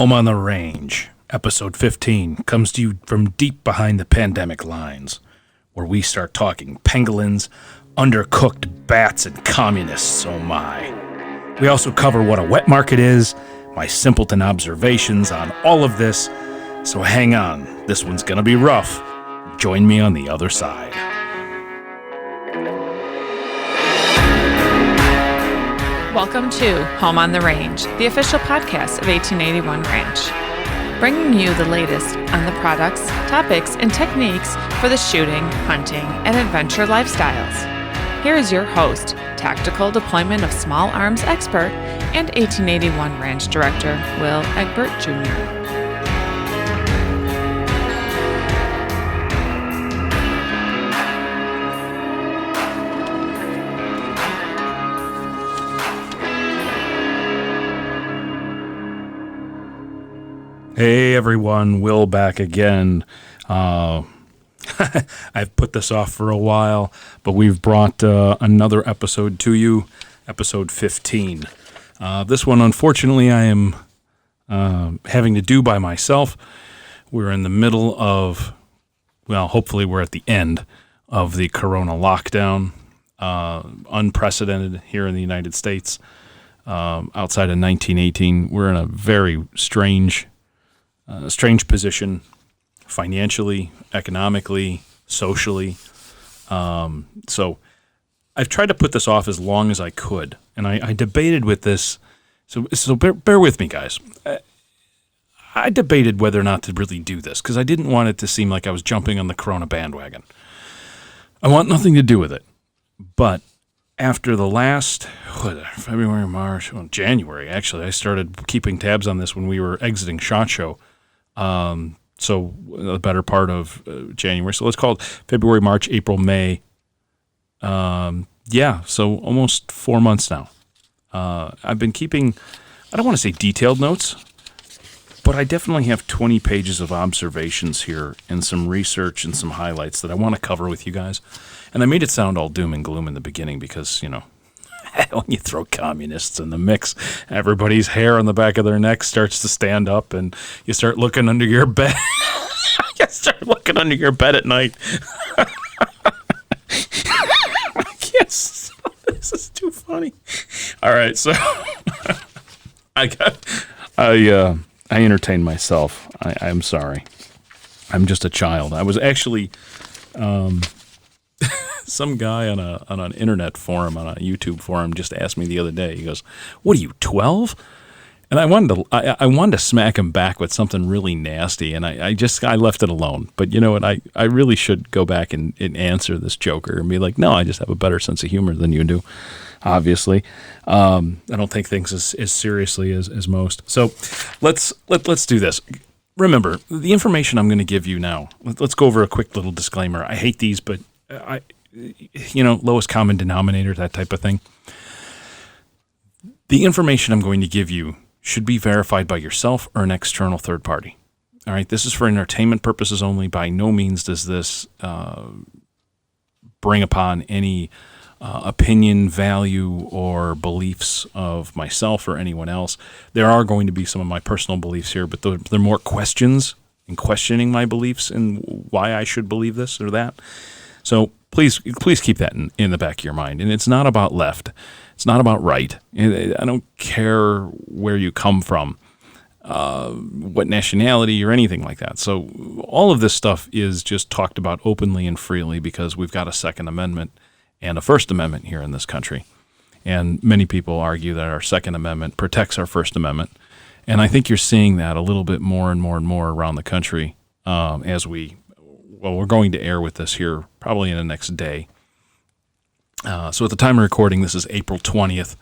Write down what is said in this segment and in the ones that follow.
Home on the Range, episode 15, comes to you from deep behind the pandemic lines, where we start talking pangolins, undercooked bats, and communists, oh my. We also cover what a wet market is, my simpleton observations on all of this, so hang on, this one's gonna be rough. Join me on the other side. Welcome to Home on the Range, the official podcast of 1881 Ranch, bringing you the latest on the products, topics, and techniques for the shooting, hunting, and adventure lifestyles. Here is your host, tactical deployment of small arms expert and 1881 Ranch Director, Will Egbert Jr. Hey everyone, Will back again. I've put this off for a while, but we've brought another episode to you, episode 15. This one, unfortunately, I am having to do by myself. We're in the middle of, well, hopefully we're at the end of the corona lockdown, unprecedented here in the United States. Outside of 1918, we're in a very strange position financially, economically, socially. So I've tried to put this off as long as I could. And I debated with this. So bear with me, guys. I debated whether or not to really do this because I didn't want it to seem like I was jumping on the corona bandwagon. I want nothing to do with it. But after the last February, March, January, actually, I started keeping tabs on this when we were exiting SHOT Show. So the better part of January. So let's call it February, March, April, May. So almost 4 months now. I've been keeping, I don't want to say detailed notes, but I definitely have 20 pages of observations here and some research and some highlights that I want to cover with you guys. And I made it sound all doom and gloom in the beginning because, when you throw communists in the mix, everybody's hair on the back of their neck starts to stand up and you start looking under your bed. You start looking under your bed at night. Yes, this is too funny. All right, so I entertained myself. I'm sorry. I'm just a child. I was actually some guy on an internet forum, on a YouTube forum, just asked me the other day. He goes, "What are you, 12?" And I wanted to smack him back with something really nasty, and I left it alone. But you know what? I really should go back and answer this joker and be like, "No, I just have a better sense of humor than you do." Obviously, I don't take things as seriously as most. So let's do this. Remember, the information I'm going to give you now. Let's go over a quick little disclaimer. I hate these, but lowest common denominator, that type of thing. The information I'm going to give you should be verified by yourself or an external third party. All right, this is for entertainment purposes only. By no means does this bring upon any opinion, value, or beliefs of myself or anyone else. There are going to be some of my personal beliefs here, but they're more questions and questioning my beliefs and why I should believe this or that. So please keep that in the back of your mind. And it's not about left. It's not about right. I don't care where you come from, what nationality or anything like that. So all of this stuff is just talked about openly and freely because we've got a Second Amendment and a First Amendment here in this country. And many people argue that our Second Amendment protects our First Amendment. And I think you're seeing that a little bit more and more and more around the country we're going to air with this here probably in the next day. So at the time of recording, this is April 20th,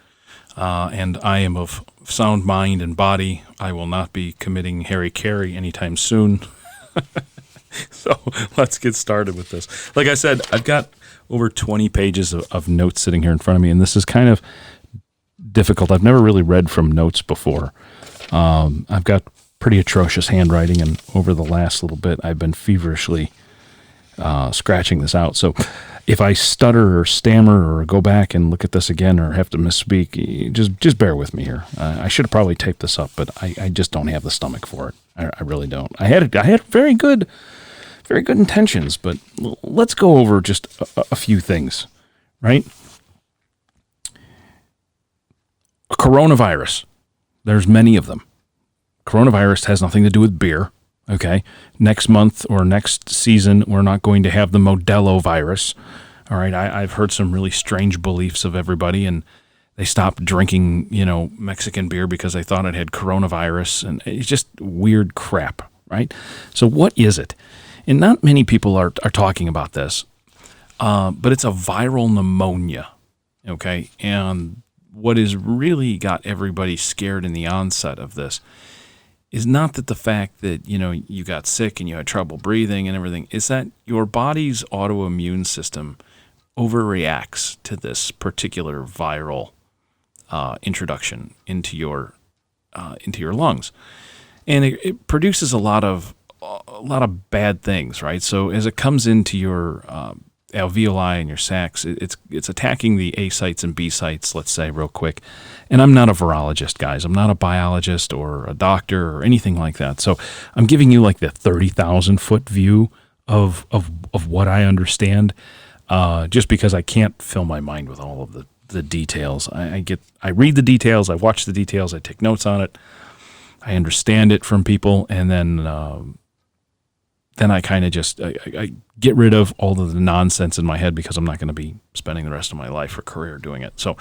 and I am of sound mind and body. I will not be committing hara-kiri anytime soon. So let's get started with this. Like I said, I've got over 20 pages of notes sitting here in front of me, and this is kind of difficult. I've never really read from notes before. I've got pretty atrocious handwriting, and over the last little bit, I've been feverishly scratching this out. So if I stutter or stammer or go back and look at this again or have to misspeak, just bear with me here. I should have probably taped this up, but I just don't have the stomach for it. I really don't. I had very good intentions, but let's go over just a few things, right? Coronavirus. There's many of them. Coronavirus has nothing to do with beer. Okay. Next month or next season, we're not going to have the Modelo virus. All right. I've heard some really strange beliefs of everybody, and they stopped drinking, Mexican beer because they thought it had coronavirus, and it's just weird crap, right? So what is it? And not many people are talking about this, but it's a viral pneumonia. Okay. And what has really got everybody scared in the onset of this is not that the fact that, you got sick and you had trouble breathing and everything, is that your body's autoimmune system overreacts to this particular viral introduction into your lungs. And it produces a lot of bad things, right? So as it comes into your alveoli and your sacs, it's attacking the A sites and B sites, let's say, real quick. And I'm not a virologist, guys. I'm not a biologist or a doctor or anything like that. So I'm giving you like the 30,000 foot view of what I understand, just because I can't fill my mind with all of the details. I read the details, I watch the details, I take notes on it, I understand it from people, and then I kind of just I get rid of all of the nonsense in my head because I'm not going to be spending the rest of my life or career doing it. So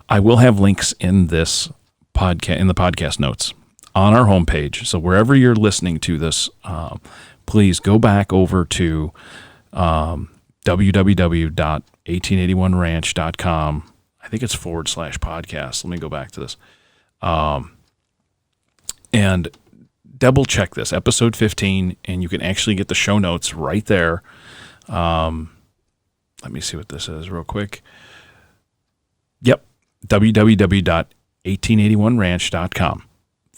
I will have links in this podcast, in the podcast notes on our homepage. So wherever you're listening to this, please go back over to www.1881ranch.com. I think it's /podcast. Let me go back to this. And double check this, episode 15, and you can actually get the show notes right there. Let me see what this is real quick. Yep. www.1881ranch.com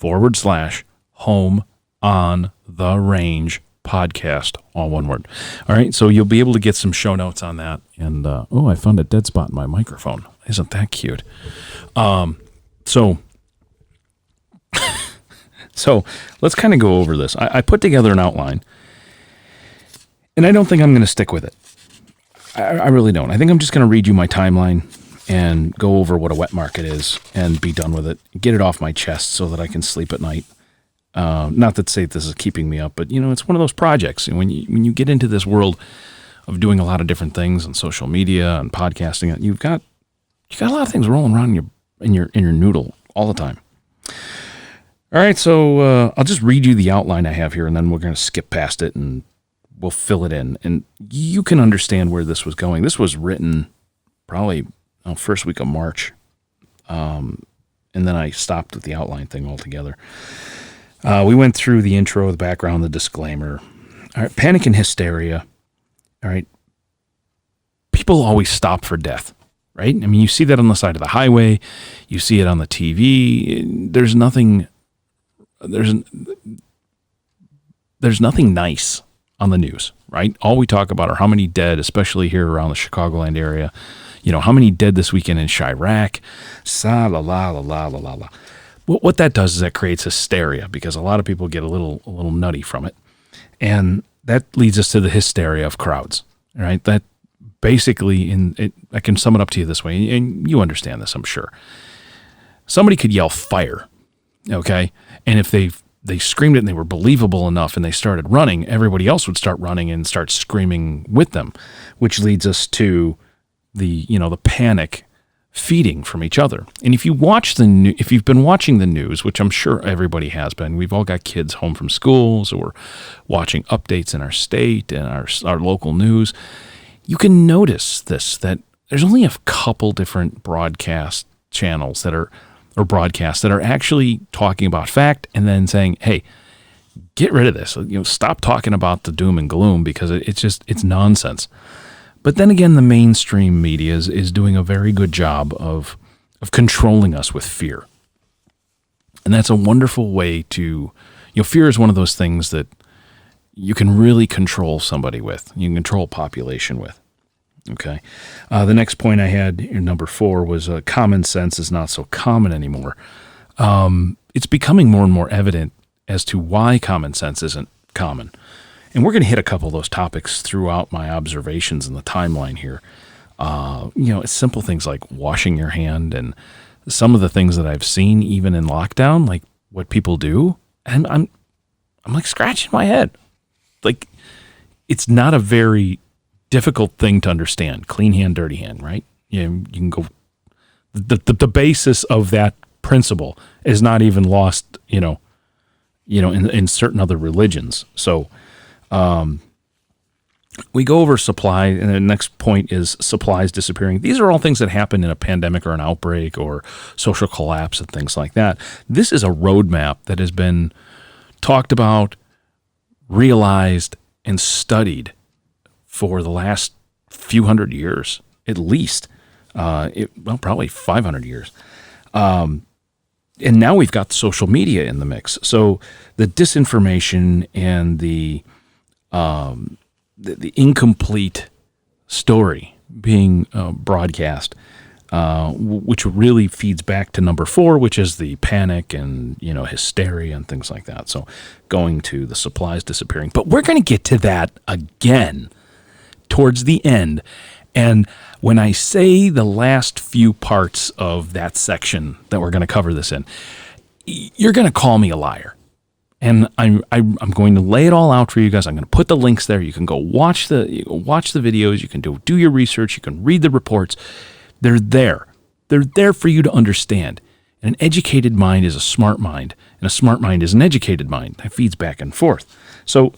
/home on the range podcast, all one word. All right. So you'll be able to get some show notes on that. And, I found a dead spot in my microphone. Isn't that cute? So let's kind of go over this. I put together an outline, and I don't think I'm going to stick with it. I really don't. I think I'm just going to read you my timeline and go over what a wet market is and be done with it. Get it off my chest so that I can sleep at night. Not that say this is keeping me up, but it's one of those projects. And when you get into this world of doing a lot of different things on social media and podcasting, you've got a lot of things rolling around in your noodle all the time. All right, so I'll just read you the outline I have here, and then we're going to skip past it, and we'll fill it in. And you can understand where this was going. This was written probably first week of March, and then I stopped with the outline thing altogether. We went through the intro, the background, the disclaimer. All right, panic and hysteria. All right, people always stop for death, right? I mean, you see that on the side of the highway. You see it on the TV. There's nothing nice on the news, right? All we talk about are how many dead, especially here around the Chicagoland area. How many dead this weekend in Chirac. What that does is that creates hysteria because a lot of people get a little nutty from it. And that leads us to the hysteria of crowds, right? That basically, I can sum it up to you this way, and you understand this, I'm sure. Somebody could yell fire, okay? And if they screamed it and they were believable enough and they started running, everybody else would start running and start screaming with them, which leads us to the panic feeding from each other. And if you've been watching the news, which I'm sure everybody has been, we've all got kids home from school, so we're watching updates in our state and our local news. You can notice that there's only a couple different broadcast channels or broadcasts that are actually talking about fact and then saying, hey, get rid of this. Stop talking about the doom and gloom because it's nonsense. But then again, the mainstream media is doing a very good job of controlling us with fear. And that's a wonderful way to, fear is one of those things that, you can really control somebody with. You can control a population with. Okay. The next point I had, number 4, was common sense is not so common anymore. It's becoming more and more evident as to why common sense isn't common. And we're going to hit a couple of those topics throughout my observations in the timeline here. It's simple things like washing your hand and some of the things that I've seen even in lockdown, like what people do. And I'm like scratching my head. Like, it's not a very difficult thing to understand. Clean hand, dirty hand, right? You can go. The basis of that principle is not even lost, in certain other religions. So, we go over supply, and the next point is supplies disappearing. These are all things that happen in a pandemic or an outbreak or social collapse and things like that. This is a roadmap that has been talked about, realized, and studied for the last few hundred years, at least. Probably 500 years. And now we've got social media in the mix. So the disinformation and the incomplete story being broadcast, which really feeds back to number 4, which is the panic and, hysteria and things like that. So going to the supplies disappearing. But we're going to get to that again towards the end. And when I say the last few parts of that section that we're going to cover this in, you're going to call me a liar. And I'm going to lay it all out for you guys. I'm going to put the links there. You can go watch the videos. You can do your research. You can read the reports. They're there. They're there for you to understand. And an educated mind is a smart mind, and a smart mind is an educated mind. That feeds back and forth. So,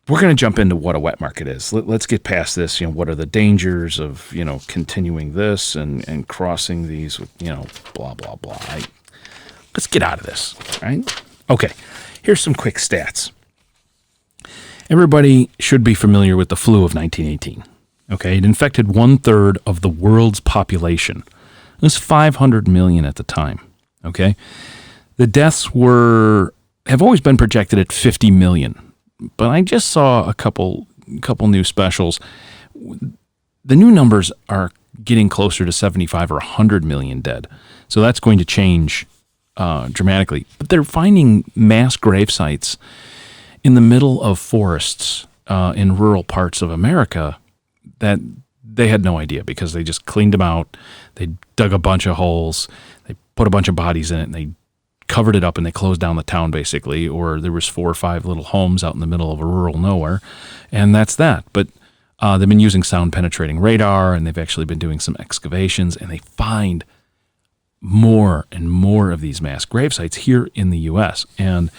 we're going to jump into what a wet market is. Let's get past this. What are the dangers of continuing this and crossing these with blah blah blah. Let's get out of this, right? Okay, here's some quick stats. Everybody should be familiar with the flu of 1918. Okay, it infected 1/3 of the world's population. It was 500 million at the time. Okay, the deaths have always been projected at 50 million, but I just saw a couple new specials. The new numbers are getting closer to 75 or 100 million dead, so that's going to change dramatically. But they're finding mass grave sites in the middle of forests in rural parts of America that they had no idea, because they just cleaned them out. They dug a bunch of holes. They put a bunch of bodies in it, and they covered it up, and they closed down the town basically. Or there was 4 or 5 little homes out in the middle of a rural nowhere, and that's that. But they've been using sound penetrating radar, and they've actually been doing some excavations, and they find more and more of these mass grave sites here in the U.S., and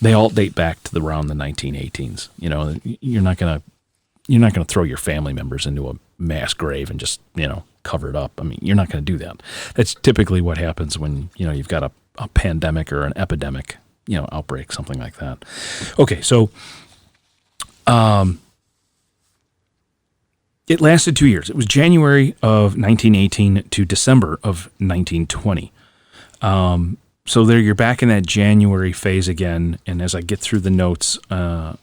they all date back to around the 1918s. You're not gonna throw your family members into a mass grave and just cover it up. I mean, you're not going to do that. That's typically what happens when you've got a pandemic or an epidemic, outbreak, something like that. Okay, so it lasted 2 years. It was January of 1918 to December of 1920. So there you're back in that January phase again, and as I get through the notes on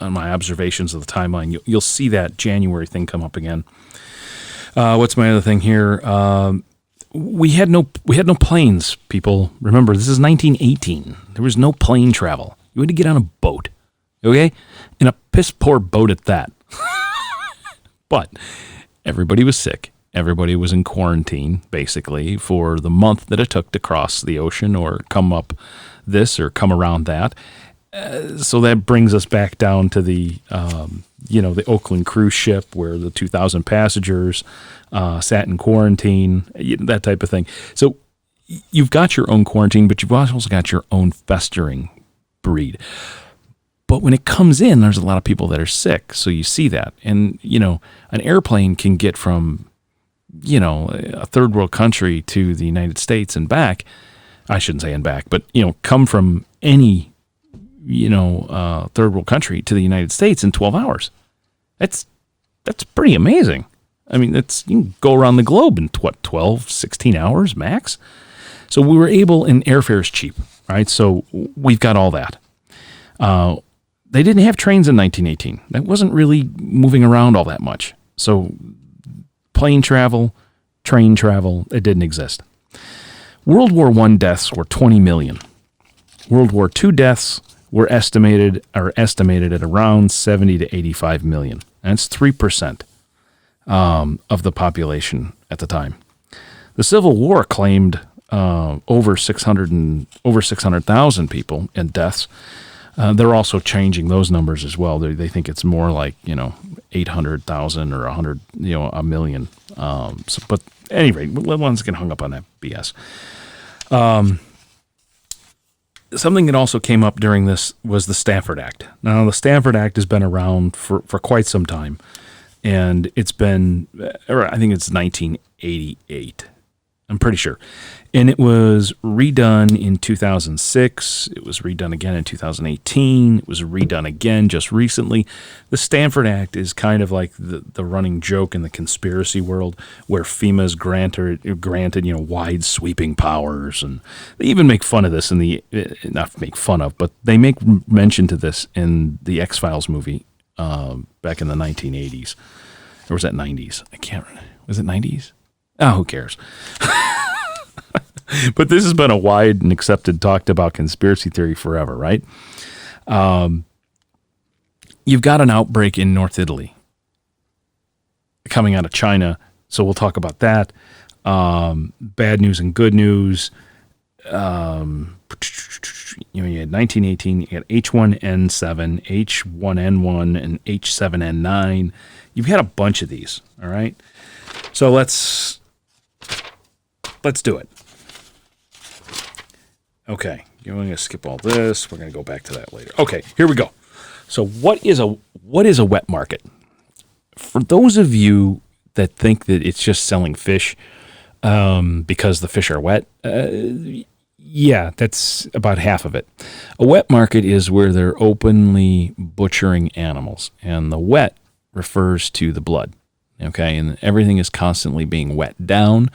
my observations of the timeline, you'll see that January thing come up again. What's my other thing here? We had no planes, people. Remember, this is 1918. There was no plane travel. You had to get on a boat, okay? And a piss-poor boat at that. But everybody was sick. Everybody was in quarantine, basically, for the month that it took to cross the ocean or come up this or come around that. So that brings us back down to the Oakland cruise ship where the 2,000 passengers sat in quarantine, that type of thing. So you've got your own quarantine, but you've also got your own festering breed. But when it comes in, there's a lot of people that are sick. So you see that. And, an airplane can get from, a third world country to the United States and back. I shouldn't say and back, but, come from any third world country to the United States in 12 hours. That's pretty amazing. I mean, you can go around the globe in 12, 16 hours max. So we were able, and airfare is cheap, right? So we've got all that. They didn't have trains in 1918. That wasn't really moving around all that much. So plane travel, train travel, it didn't exist. World War I deaths were 20 million. World War II deaths were estimated at around 70 to 85 million. That's 3% of the population at the time. The Civil War claimed over 600,000 people in deaths. They're also changing those numbers as well. They think it's more like 800,000 or 100, a million. But at any rate, let's get hung up on that BS. Something that also came up during this was the Stafford Act. Now, the Stafford Act has been around for quite some time, and it's been, I think it's 1988. I'm pretty sure. And it was redone in 2006. It was redone again in 2018. It was redone again just recently. The Stafford Act is kind of like the running joke in the conspiracy world, where FEMA's granted wide sweeping powers, and they even make fun of this not make fun of, but they make mention to this in the X-Files movie back in the 1980s. Or was that 90s? I can't remember. Was it 90s? Oh, who cares? But this has been a wide and accepted, talked about conspiracy theory forever, right? You've got an outbreak in North Italy coming out of China, so we'll talk about that. Bad news and good news. You had 1918, you got H1N7, H1N1, and H7N9. You've had a bunch of these, all right? So let's do it. Okay, we're going to skip all this. We're going to go back to that later. Okay, here we go. So what is a wet market? For those of you that think that it's just selling fish because the fish are wet, yeah, that's about half of it. A wet market is where they're openly butchering animals, and the wet refers to the blood. Okay, and everything is constantly being wet down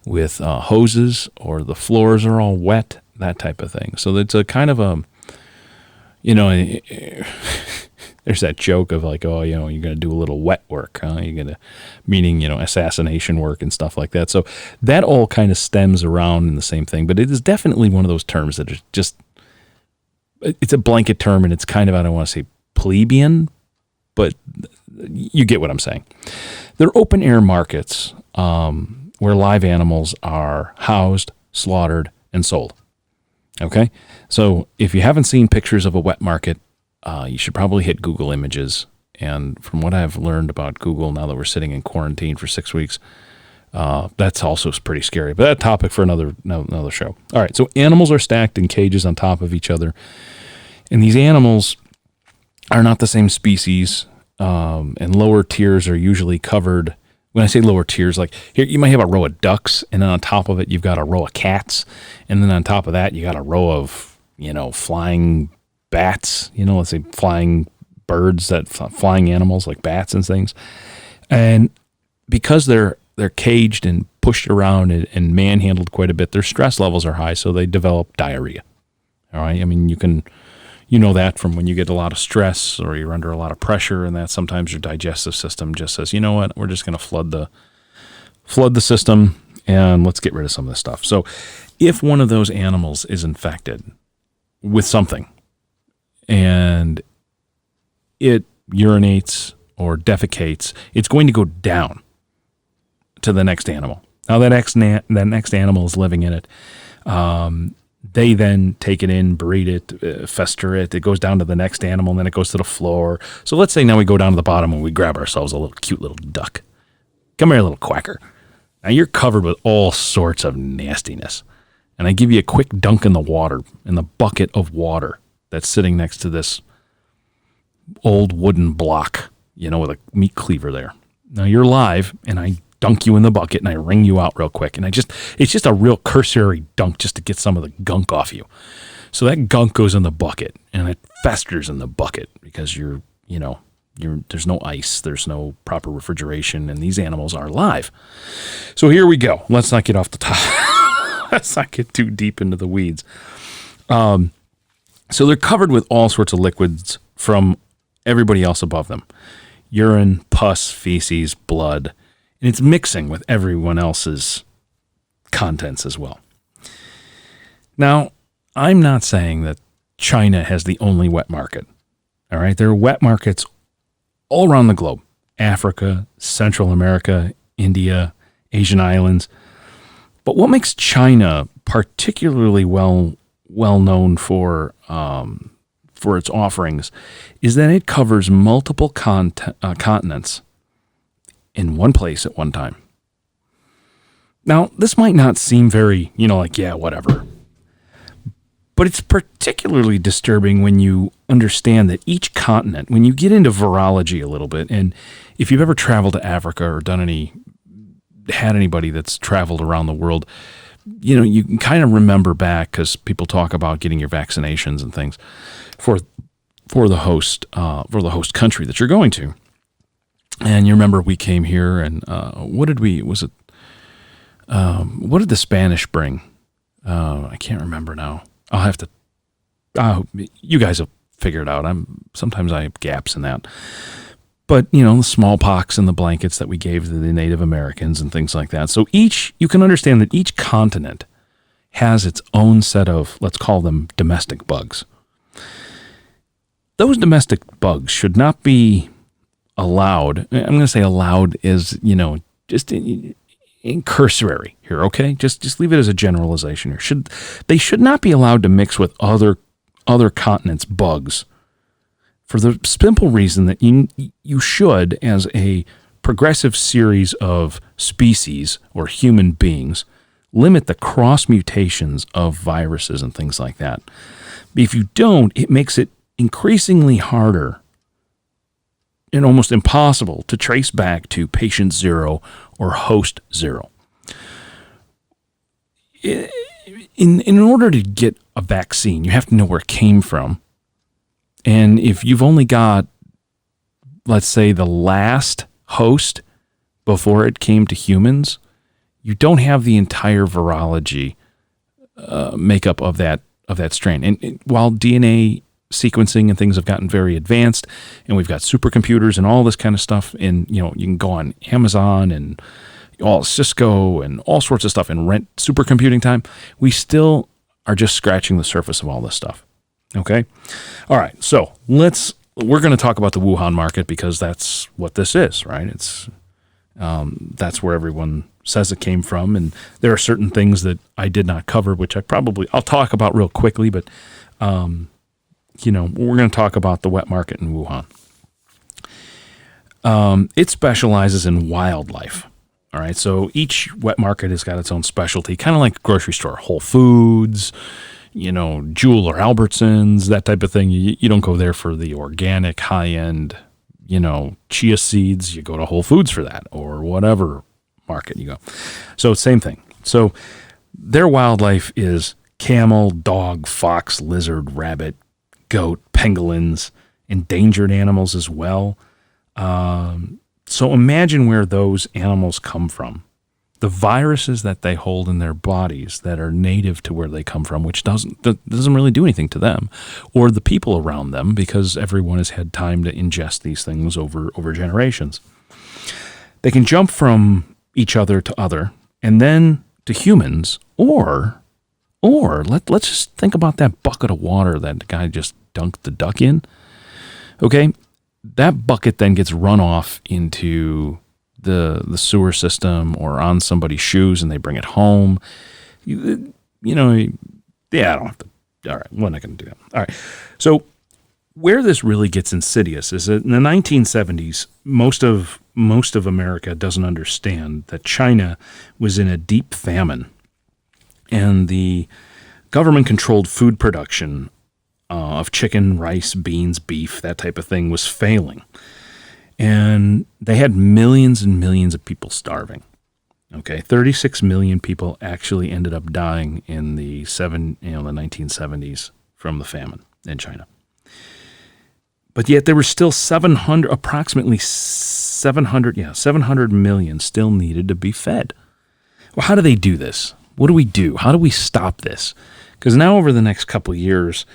with hoses, or the floors are all wet, that type of thing. So it's a kind of a, there's that joke of like, oh, you're going to do a little wet work, huh? You're going to, meaning, assassination work and stuff like that. So that all kind of stems around in the same thing, but it is definitely one of those terms that is just, it's a blanket term, and it's kind of, I don't want to say plebeian, but you get what I'm saying. They're open air markets where live animals are housed, slaughtered, and sold. Okay? So if you haven't seen pictures of a wet market, you should probably hit Google Images. And from what I've learned about Google now that we're sitting in quarantine for 6 weeks, that's also pretty scary. But that's a topic for another show. All right, so animals are stacked in cages on top of each other. And these animals are not the same species, and lower tiers are usually covered. When I say lower tiers, like here, you might have a row of ducks, and then on top of it, you've got a row of cats, and then on top of that, you got a row of, flying bats, let's say flying birds, flying animals like bats and things. And because they're caged and pushed around and manhandled quite a bit, their stress levels are high, so they develop diarrhea. All right, I mean, you know that from when you get a lot of stress or you're under a lot of pressure, and that sometimes your digestive system just says, you know what, we're just going to flood the system, and let's get rid of some of this stuff. So if one of those animals is infected with something and it urinates or defecates, it's going to go down to the next animal. Now that next animal is living in it. They then take it in, breed it, fester it. It goes down to the next animal, and then it goes to the floor. So let's say now we go down to the bottom and we grab ourselves a little cute little duck. Come here, little quacker. Now you're covered with all sorts of nastiness. And I give you a quick dunk in the water, in the bucket of water that's sitting next to this old wooden block, with a meat cleaver there. Now you're live, and I dunk you in the bucket, and I wring you out real quick. And it's just a real cursory dunk just to get some of the gunk off you. So that gunk goes in the bucket, and it festers in the bucket because there's no ice, there's no proper refrigeration, and these animals are live. So here we go. Let's not get off the top. Let's not get too deep into the weeds. So they're covered with all sorts of liquids from everybody else above them. Urine, pus, feces, blood. And it's mixing with everyone else's contents as well. Now, I'm not saying that China has the only wet market. All right, there are wet markets all around the globe. Africa, Central America, India, Asian islands. But what makes China particularly well known for its offerings is that it covers multiple continents in one place at one time. Now, this might not seem very, like, yeah, whatever. But it's particularly disturbing when you understand that each continent, when you get into virology a little bit, and if you've ever traveled to Africa or had anybody that's traveled around the world, you can kind of remember back, because people talk about getting your vaccinations and things for the host country that you're going to. And you remember we came here, and what did the Spanish bring? I can't remember now. I'll have to. You guys will figure it out. Sometimes I have gaps in that. But the smallpox and the blankets that we gave to the Native Americans and things like that. So you can understand that each continent has its own set of, let's call them, domestic bugs. Those domestic bugs should not be allowed. I'm going to say allowed is just in cursory here, okay? Just leave it as a generalization here. They should not be allowed to mix with other continents' bugs, for the simple reason that you should, as a progressive series of species or human beings, limit the cross mutations of viruses and things like that. If you don't, it makes it increasingly harder and almost impossible to trace back to patient zero or host zero. In order to get a vaccine, you have to know where it came from. And if you've only got, let's say, the last host before it came to humans, you don't have the entire virology makeup of that strain. And while DNA sequencing and things have gotten very advanced, and we've got supercomputers and all this kind of stuff, and you can go on Amazon and all Cisco and all sorts of stuff and rent supercomputing time, we still are just scratching the surface of all this stuff. Okay? All right, so we're going to talk about the Wuhan market, because that's what this is, right? It's that's where everyone says it came from, and there are certain things that I did not cover, which I'll talk about real quickly, but we're going to talk about the wet market in Wuhan. It specializes in wildlife. All right, so each wet market has got its own specialty, kind of like a grocery store, Whole Foods, Jewel or Albertsons, that type of thing. You don't go there for the organic, high-end, chia seeds. You go to Whole Foods for that, or whatever market you go. So same thing. So their wildlife is camel, dog, fox, lizard, rabbit, goat, pangolins, endangered animals as well. So imagine where those animals come from. The viruses that they hold in their bodies that are native to where they come from, which doesn't really do anything to them or the people around them, because everyone has had time to ingest these things over generations. They can jump from each other to other and then to humans, or let's just think about that bucket of water that the guy just dunked the duck in. Okay, that bucket then gets run off into the sewer system or on somebody's shoes, and they bring it home. I don't have to. All right, we're not going to do that. All right, so where this really gets insidious is that in the 1970s, most of America doesn't understand that China was in a deep famine, and the government-controlled food production of chicken, rice, beans, beef, that type of thing was failing. And they had millions and millions of people starving. Okay, 36 million people actually ended up dying in the 1970s from the famine in China. But yet there were still approximately 700 million still needed to be fed. Well, how do they do this? What do we do? How do we stop this? Because now over the next couple of years,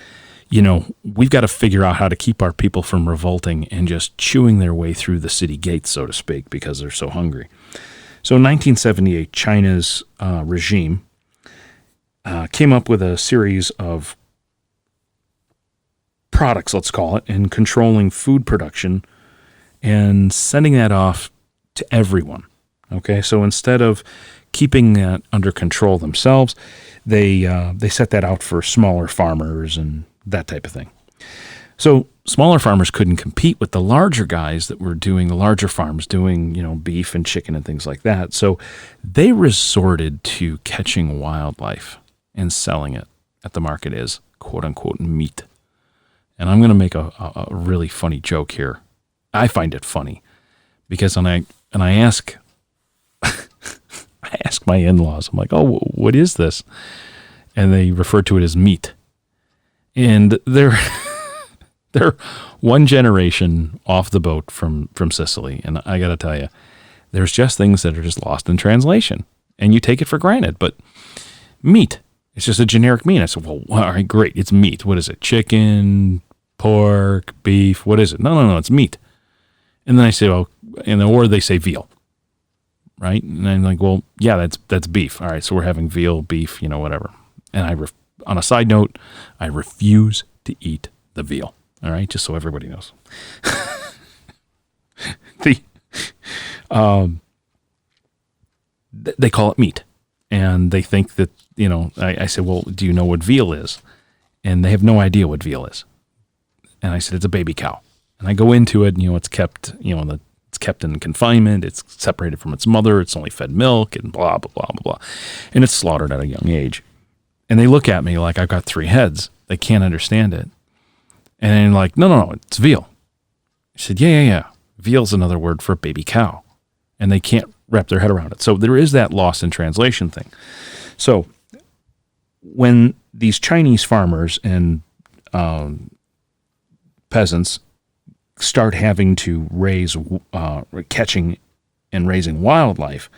we've got to figure out how to keep our people from revolting and just chewing their way through the city gates, so to speak, because they're so hungry. So in 1978, China's regime came up with a series of products, let's call it, in controlling food production and sending that off to everyone. Okay, so instead of keeping that under control themselves, they set that out for smaller farmers and that type of thing. So smaller farmers couldn't compete with the larger guys that were doing the larger farms, doing beef and chicken and things like that. So they resorted to catching wildlife and selling it at the market as quote unquote meat. And I'm going to make a really funny joke here. I find it funny because I ask I ask my in-laws, I'm like, oh, what is this? And they refer to it as meat. And they're one generation off the boat from Sicily. And I got to tell you, there's just things that are just lost in translation. And you take it for granted. But meat, it's just a generic meat. I said, well, all right, great. It's meat. What is it? Chicken, pork, beef. What is it? No, it's meat. And then I say, or they say veal. Right? And I'm like, well, yeah, that's beef. All right, so we're having veal, beef, whatever. And on a side note, I refuse to eat the veal. All right, just so everybody knows. They call it meat, and they think that I said, well, do you know what veal is? And they have no idea what veal is. And I said, it's a baby cow. And I go into it, it's kept, it's kept in confinement. It's separated from its mother. It's only fed milk and blah, blah, blah, blah, blah. And it's slaughtered at a young age. And they look at me like I've got 3 heads. They can't understand it. And they're like, no, it's veal. I said, yeah. Veal's another word for baby cow. And they can't wrap their head around it. So there is that lost in translation thing. So when these Chinese farmers and peasants start having to raise, catching and raising wildlife,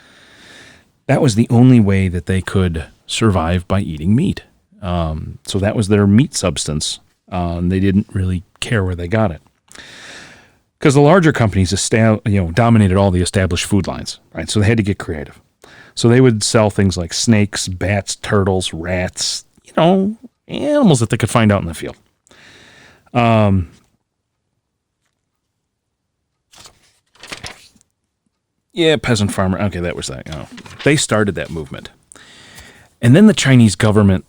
that was the only way that they could survive by eating meat. So that was their meat substance. They didn't really care where they got it. Because the larger companies dominated all the established food lines, right? So they had to get creative. So they would sell things like snakes, bats, turtles, rats, animals that they could find out in the field. Yeah, peasant farmer. Okay, that was that. They started that movement. And then the Chinese government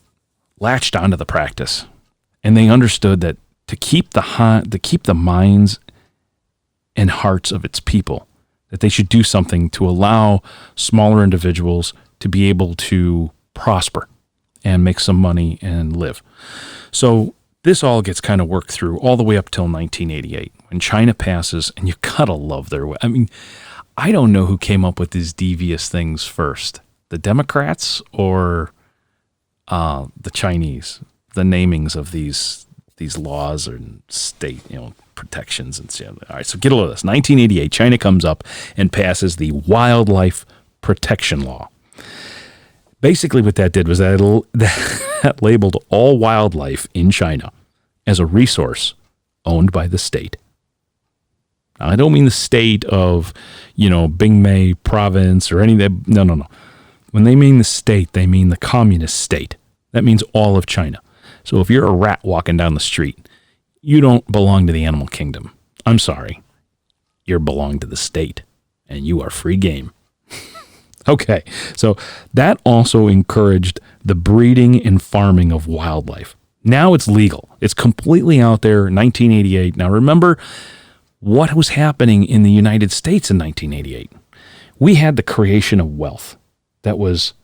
latched onto the practice. And they understood that to keep the minds and hearts of its people, that they should do something to allow smaller individuals to be able to prosper and make some money and live. So this all gets kind of worked through all the way up till 1988 when China passes, and you gotta love their way. I mean, I don't know who came up with these devious things first, the Democrats or the Chinese, the namings of these laws and state, protections and stuff. All right, so get a load of this. 1988, China comes up and passes the Wildlife Protection Law. Basically what that did was that labeled all wildlife in China as a resource owned by the state. Now, I don't mean the state of, Bingmei province or any of that. No. When they mean the state, they mean the communist state. That means all of China. So if you're a rat walking down the street, you don't belong to the animal kingdom. I'm sorry. You belong to the state, and you are free game. Okay, so that also encouraged the breeding and farming of wildlife. Now it's legal. It's completely out there, 1988. Now remember what was happening in the United States in 1988. We had the creation of wealth that was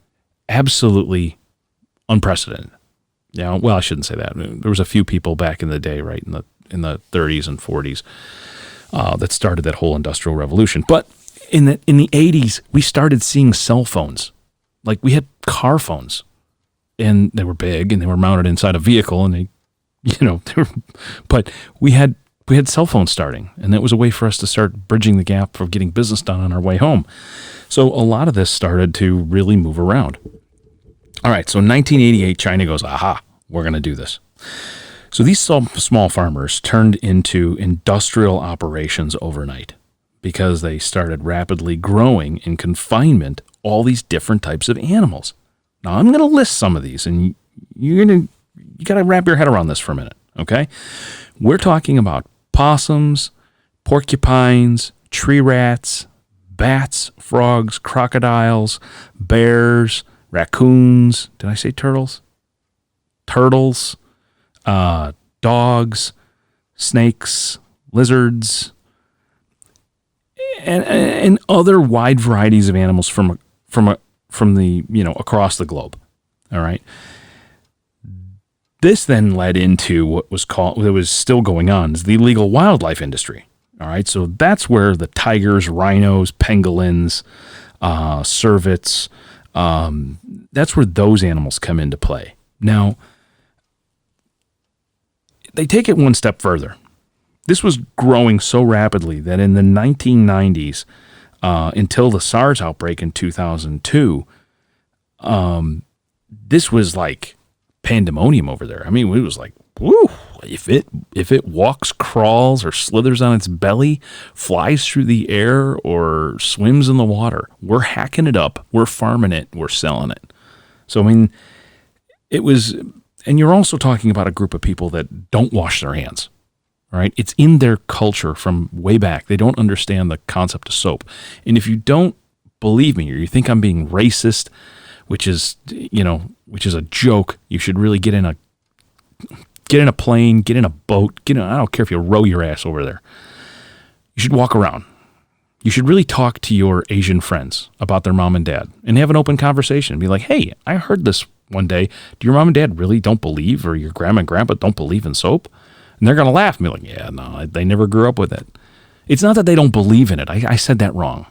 absolutely unprecedented. Well, I shouldn't say that. There was a few people back in the day, right, in the 30s and 40s, that started that whole industrial revolution. But in the 80s, we started seeing cell phones. Like we had car phones, and they were big and they were mounted inside a vehicle, and but we had cell phones starting, and that was a way for us to start bridging the gap for getting business done on our way home. So a lot of this started to really move around. All right, so in 1988, China goes, aha, we're going to do this. So these small farmers turned into industrial operations overnight because they started rapidly growing in confinement all these different types of animals. Now, I'm going to list some of these, and you got to wrap your head around this for a minute, okay? We're talking about possums, porcupines, tree rats, bats, frogs, crocodiles, bears, raccoons. Did I say turtles? Turtles, dogs, snakes, lizards, and other wide varieties of animals from the across the globe. All right. This then led into what was still going on, is the illegal wildlife industry. All right, so that's where the tigers, rhinos, pangolins, cervets, that's where those animals come into play. Now, they take it one step further. This was growing so rapidly that in the 1990s, until the SARS outbreak in 2002, this was like pandemonium over there. I mean, it was like, woo, if it walks, crawls, or slithers on its belly, flies through the air, or swims in the water, we're hacking it up, we're farming it, we're selling it. So, I mean, it was, and you're also talking about a group of people that don't wash their hands, right? It's in their culture from way back. They don't understand the concept of soap. And if you don't believe me, or you think I'm being racist, which is a joke, you should really get in a plane, get in a boat, I don't care if you row your ass over there. You should walk around. You should really talk to your Asian friends about their mom and dad and have an open conversation. Be like, hey, I heard this one day. Do your mom and dad really don't believe, or your grandma and grandpa don't believe in soap? And they're going to laugh and be like, yeah, no, they never grew up with it. It's not that they don't believe in it. I said that wrong.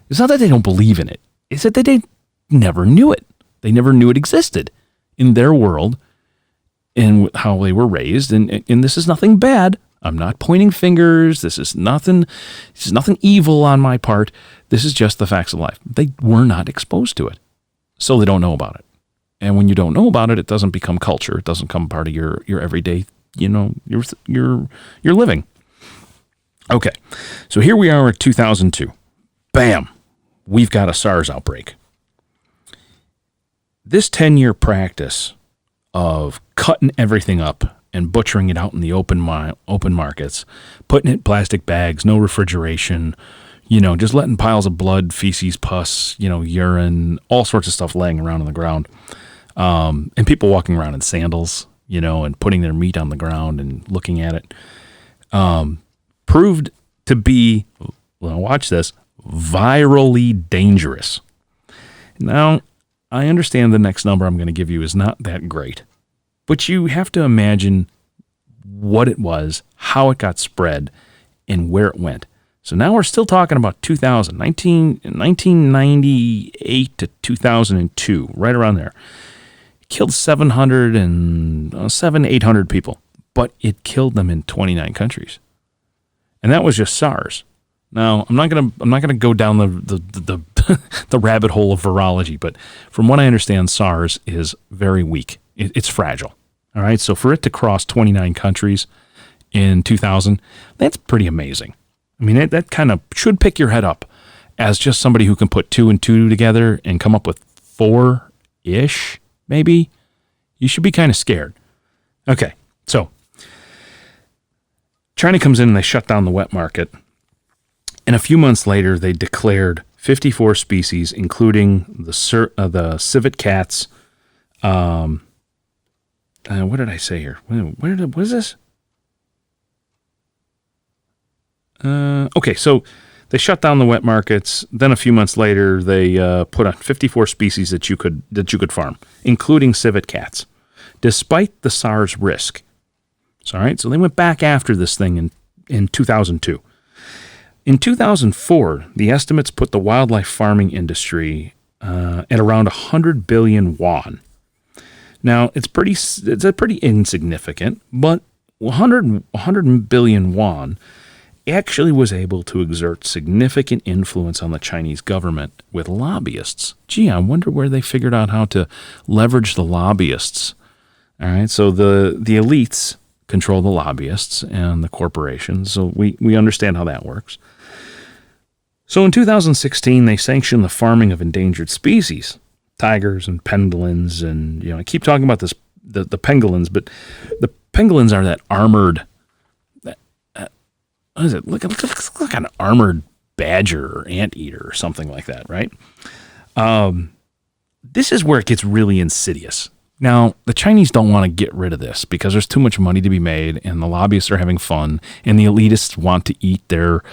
It's not that they don't believe in it. It's that they never knew it. They never knew it existed in their world and how they were raised. And this is nothing bad. I'm not pointing fingers. This is nothing evil on my part. This is just the facts of life. They were not exposed to it, so they don't know about it. And when you don't know about it, it doesn't become culture. It doesn't become part of your everyday, your living. Okay, so here we are at 2002. Bam, we've got a SARS outbreak. This 10-year practice of cutting everything up and butchering it out in the open markets, putting it in plastic bags, no refrigeration, just letting piles of blood, feces, pus, urine, all sorts of stuff laying around on the ground, and people walking around in sandals, and putting their meat on the ground and looking at it, proved to be, watch this, virally dangerous. Now, I understand the next number I'm going to give you is not that great, but you have to imagine what it was, how it got spread, and where it went. So now we're still talking about 1998 to 2002, right around there. It killed 800 people, but it killed them in 29 countries. And that was just SARS. Now, I'm not gonna go down the the rabbit hole of virology, but from what I understand, SARS is very weak. It's fragile. All right, so for it to cross 29 countries in 2000, that's pretty amazing. I mean, that kind of should pick your head up as just somebody who can put 2 and 2 together and come up with 4-ish, maybe. You should be kind of scared. Okay, so China comes in and they shut down the wet market. And a few months later, they declared 54 species, including the civet cats. What did I say here? What is this? Okay, so they shut down the wet markets. Then a few months later, they put on 54 species that you could farm, including civet cats, despite the SARS risk. All right, so they went back after this thing in 2002. In 2004, the estimates put the wildlife farming industry at around 100 billion won. Now, it's pretty insignificant, but 100 billion won actually was able to exert significant influence on the Chinese government with lobbyists. Gee, I wonder where they figured out how to leverage the lobbyists. All right, so the elites control the lobbyists and the corporations. So we understand how that works. So in 2016, they sanctioned the farming of endangered species, tigers and pangolins. And, I keep talking about this, the pangolins, but the pangolins are that armored, what is it? Look like an armored badger or anteater or something like that, right? This is where it gets really insidious. Now, the Chinese don't want to get rid of this because there's too much money to be made, and the lobbyists are having fun, and the elitists want to eat their,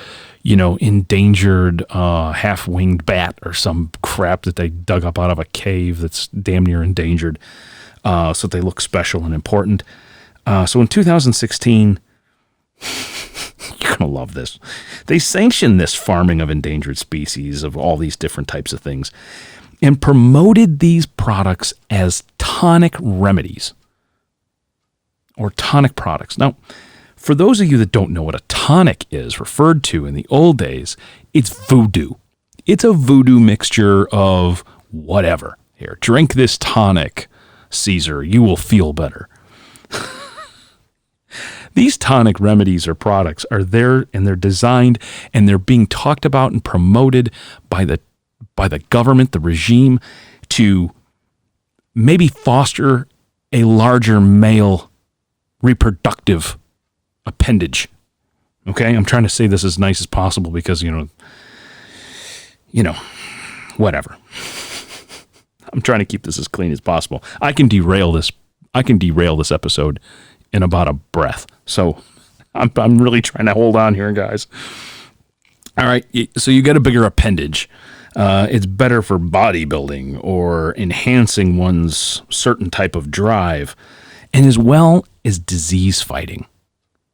endangered half-winged bat or some crap that they dug up out of a cave that's damn near endangered, so that they look special and important. So in 2016, you're going to love this. They sanctioned this farming of endangered species of all these different types of things and promoted these products as tonic remedies or tonic products. Now, for those of you that don't know what a tonic is referred to in the old days, it's voodoo. It's a voodoo mixture of whatever. Here, drink this tonic, Caesar. You will feel better. These tonic remedies or products are there, and they're designed, and they're being talked about and promoted by the government, the regime, to maybe foster a larger male reproductive appendage. Okay, I'm trying to say this as nice as possible because whatever. I'm trying to keep this as clean as possible. I can derail this episode in about a breath. So I'm really trying to hold on here, guys. All right, so you get a bigger appendage. It's better for bodybuilding or enhancing one's certain type of drive, and as well as disease fighting.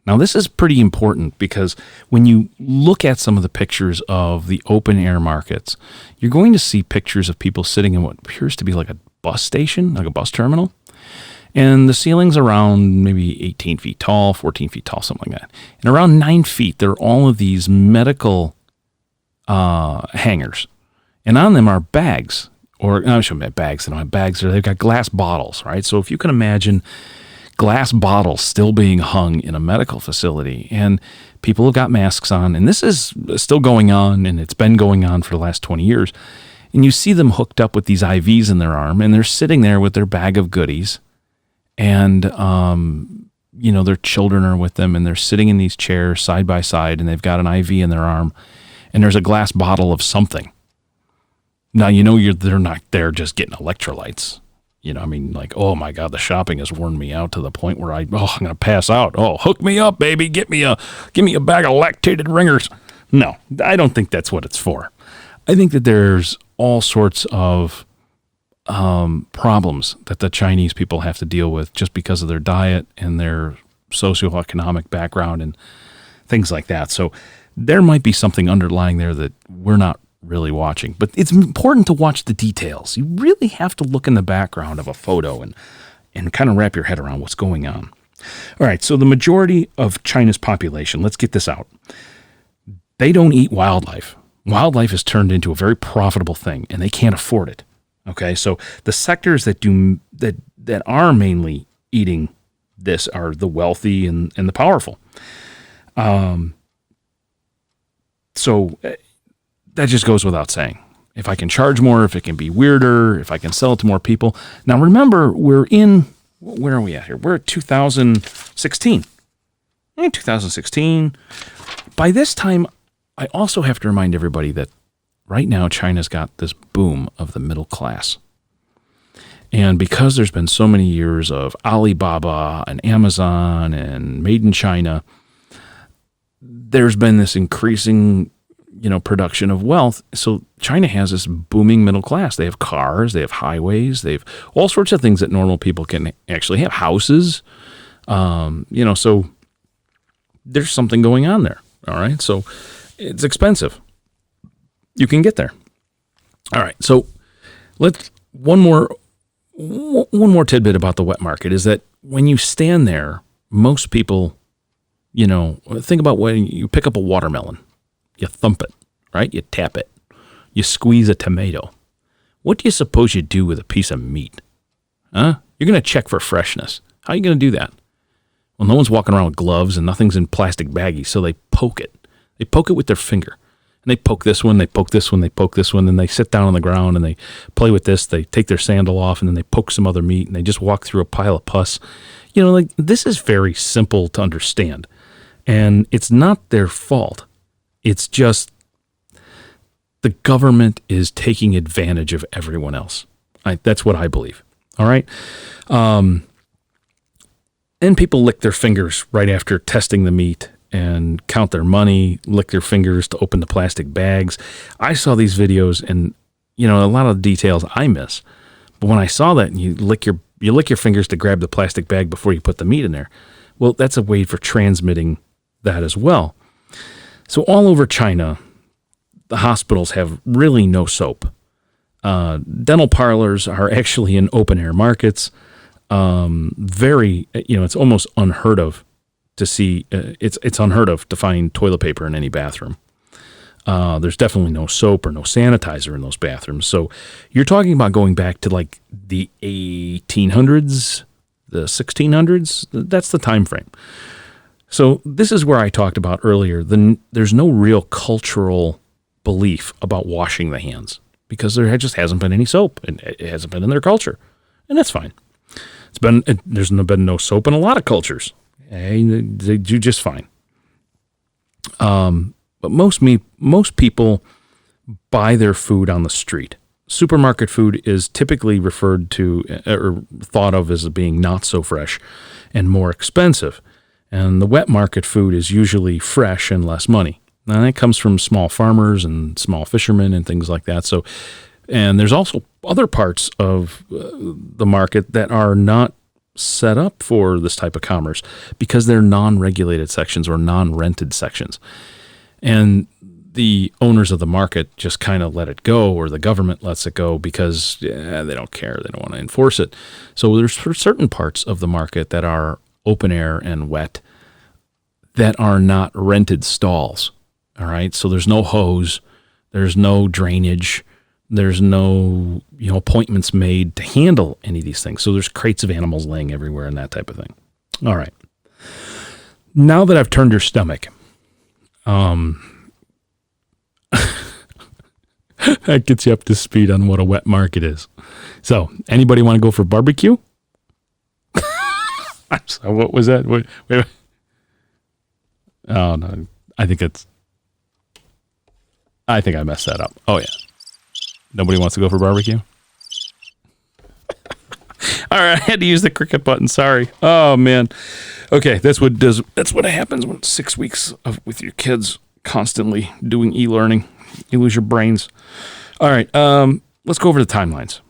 Now, this is pretty important because when you look at some of the pictures of the open air markets, you're going to see pictures of people sitting in what appears to be like a bus station, like a bus terminal. And the ceiling's around maybe 18 feet tall, 14 feet tall, something like that. And around 9 feet, there are all of these medical hangers. And on them are bags, or I shouldn't have bags. They don't have bags. They've got glass bottles, right? So if you can imagine glass bottles still being hung in a medical facility, and people have got masks on, and this is still going on, and it's been going on for the last 20 years. And you see them hooked up with these IVs in their arm, and they're sitting there with their bag of goodies, and their children are with them, and they're sitting in these chairs side by side, and they've got an IV in their arm, and there's a glass bottle of something. Now, they're not there just getting electrolytes. Oh my God, the shopping has worn me out to the point where I'm going to pass out. Oh, hook me up, baby. Give me a bag of lactated ringers. No, I don't think that's what it's for. I think that there's all sorts of problems that the Chinese people have to deal with just because of their diet and their socioeconomic background and things like that. So there might be something underlying there that we're not really watching, but it's important to watch the details. You really have to look in the background of a photo and kind of wrap your head around what's going on. All right, so the majority of China's population, let's get this out. They don't eat wildlife. Wildlife is turned into a very profitable thing, and they can't afford it. Okay, so the sectors that are mainly eating this are the wealthy and the powerful. So that just goes without saying. If I can charge more, if it can be weirder, if I can sell it to more people. Now, remember, where are we at here? We're at 2016. In 2016, by this time, I also have to remind everybody that right now, China's got this boom of the middle class. And because there's been so many years of Alibaba and Amazon and Made in China, there's been this increasing production of wealth. So China has this booming middle class. They have cars, they have highways, they have all sorts of things that normal people can actually have. Houses, so there's something going on there. All right. So it's expensive. You can get there. All right. So one more tidbit about the wet market is that when you stand there, most people, think about when you pick up a watermelon. You thump it, right? You tap it. You squeeze a tomato. What do you suppose you do with a piece of meat? Huh? You're going to check for freshness. How are you going to do that? Well, no one's walking around with gloves and nothing's in plastic baggies, so they poke it. They poke it with their finger. And they poke this one, they poke this one, they poke this one, then they sit down on the ground and they play with this. They take their sandal off and then they poke some other meat and they just walk through a pile of pus. Like this is very simple to understand. And it's not their fault. It's just the government is taking advantage of everyone else. That's what I believe. All right. And people lick their fingers right after testing the meat and count their money, lick their fingers to open the plastic bags. I saw these videos and, a lot of the details I miss. But when I saw that and you lick your fingers to grab the plastic bag before you put the meat in there, well, that's a way for transmitting that as well. So all over China, the hospitals have really no soap. Dental parlors are actually in open air markets. It's almost unheard of to see. It's unheard of to find toilet paper in any bathroom. There's definitely no soap or no sanitizer in those bathrooms. So you're talking about going back to like the 1800s, the 1600s. That's the time frame. So this is where I talked about earlier. There's no real cultural belief about washing the hands because there just hasn't been any soap and it hasn't been in their culture, and that's fine. There's been no soap in a lot of cultures. They do just fine. But most people buy their food on the street. Supermarket food is typically referred to or thought of as being not so fresh and more expensive. And the wet market food is usually fresh and less money. Now that comes from small farmers and small fishermen and things like that. So, and there's also other parts of the market that are not set up for this type of commerce because they're non-regulated sections or non-rented sections. And the owners of the market just kind of let it go, or the government lets it go because they don't care. They don't want to enforce it. So there's certain parts of the market that are open air and wet that are not rented stalls. All right. So there's no hose. There's no drainage. There's no, appointments made to handle any of these things. So there's crates of animals laying everywhere and that type of thing. All right. Now that I've turned your stomach, that gets you up to speed on what a wet market is. So anybody want to go for barbecue? So what was that? Wait. Oh, no. I think I messed that up. Oh, yeah. Nobody wants to go for barbecue? All right, I had to use the cricket button. Sorry. Oh, man. Okay, that's what happens when 6 weeks with your kids constantly doing e-learning. You lose your brains. All right, let's go over the timelines.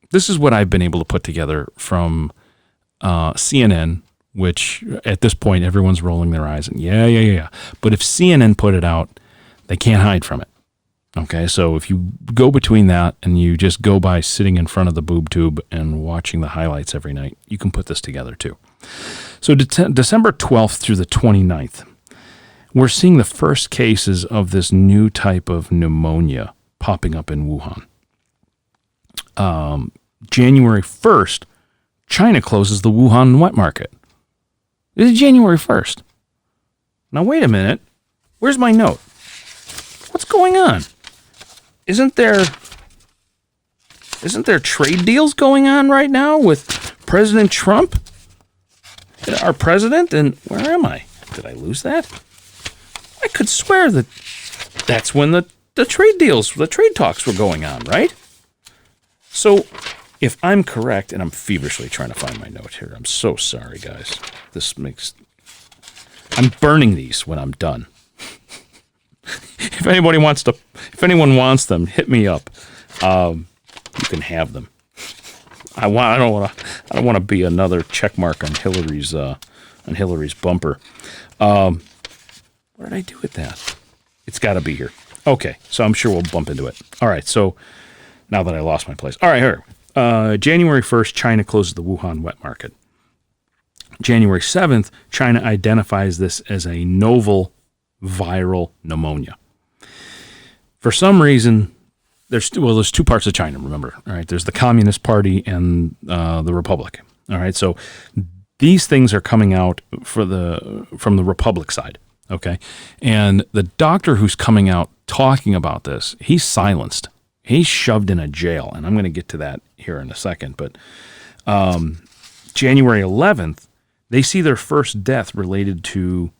This is what I've been able to put together from CNN, which at this point everyone's rolling their eyes and yeah. But if CNN put it out, they can't hide from it. Okay, so if you go between that and you just go by sitting in front of the boob tube and watching the highlights every night, you can put this together too. So December 12th through the 29th, we're seeing the first cases of this new type of pneumonia popping up in Wuhan. January 1st, China closes the Wuhan wet market. This is January 1st. Now, wait a minute. Where's my note? What's going on? Isn't there trade deals going on right now with President Trump, our president? And where am I? Did I lose that? I could swear that's when the trade deals, the trade talks were going on, right? So if I'm correct, and I'm feverishly trying to find my note here, I'm so sorry, guys. I'm burning these when I'm done. If anyone wants them, hit me up. You can have them. I don't want to be another check mark on Hillary's bumper. What did I do with that? It's got to be here. Okay, so I'm sure we'll bump into it. All right, so now that I lost my place. All right, here. January 1st, China closes the Wuhan wet market. January 7th, China identifies this as a novel viral pneumonia. For some reason, there's two parts of China, remember. All right, there's the Communist Party and the Republic. All right, so these things are coming out from the Republic side, okay? And the doctor who's coming out talking about this, he's silenced. He's shoved in a jail, and I'm going to get to that here in a second. But January 11th, they see their first death related to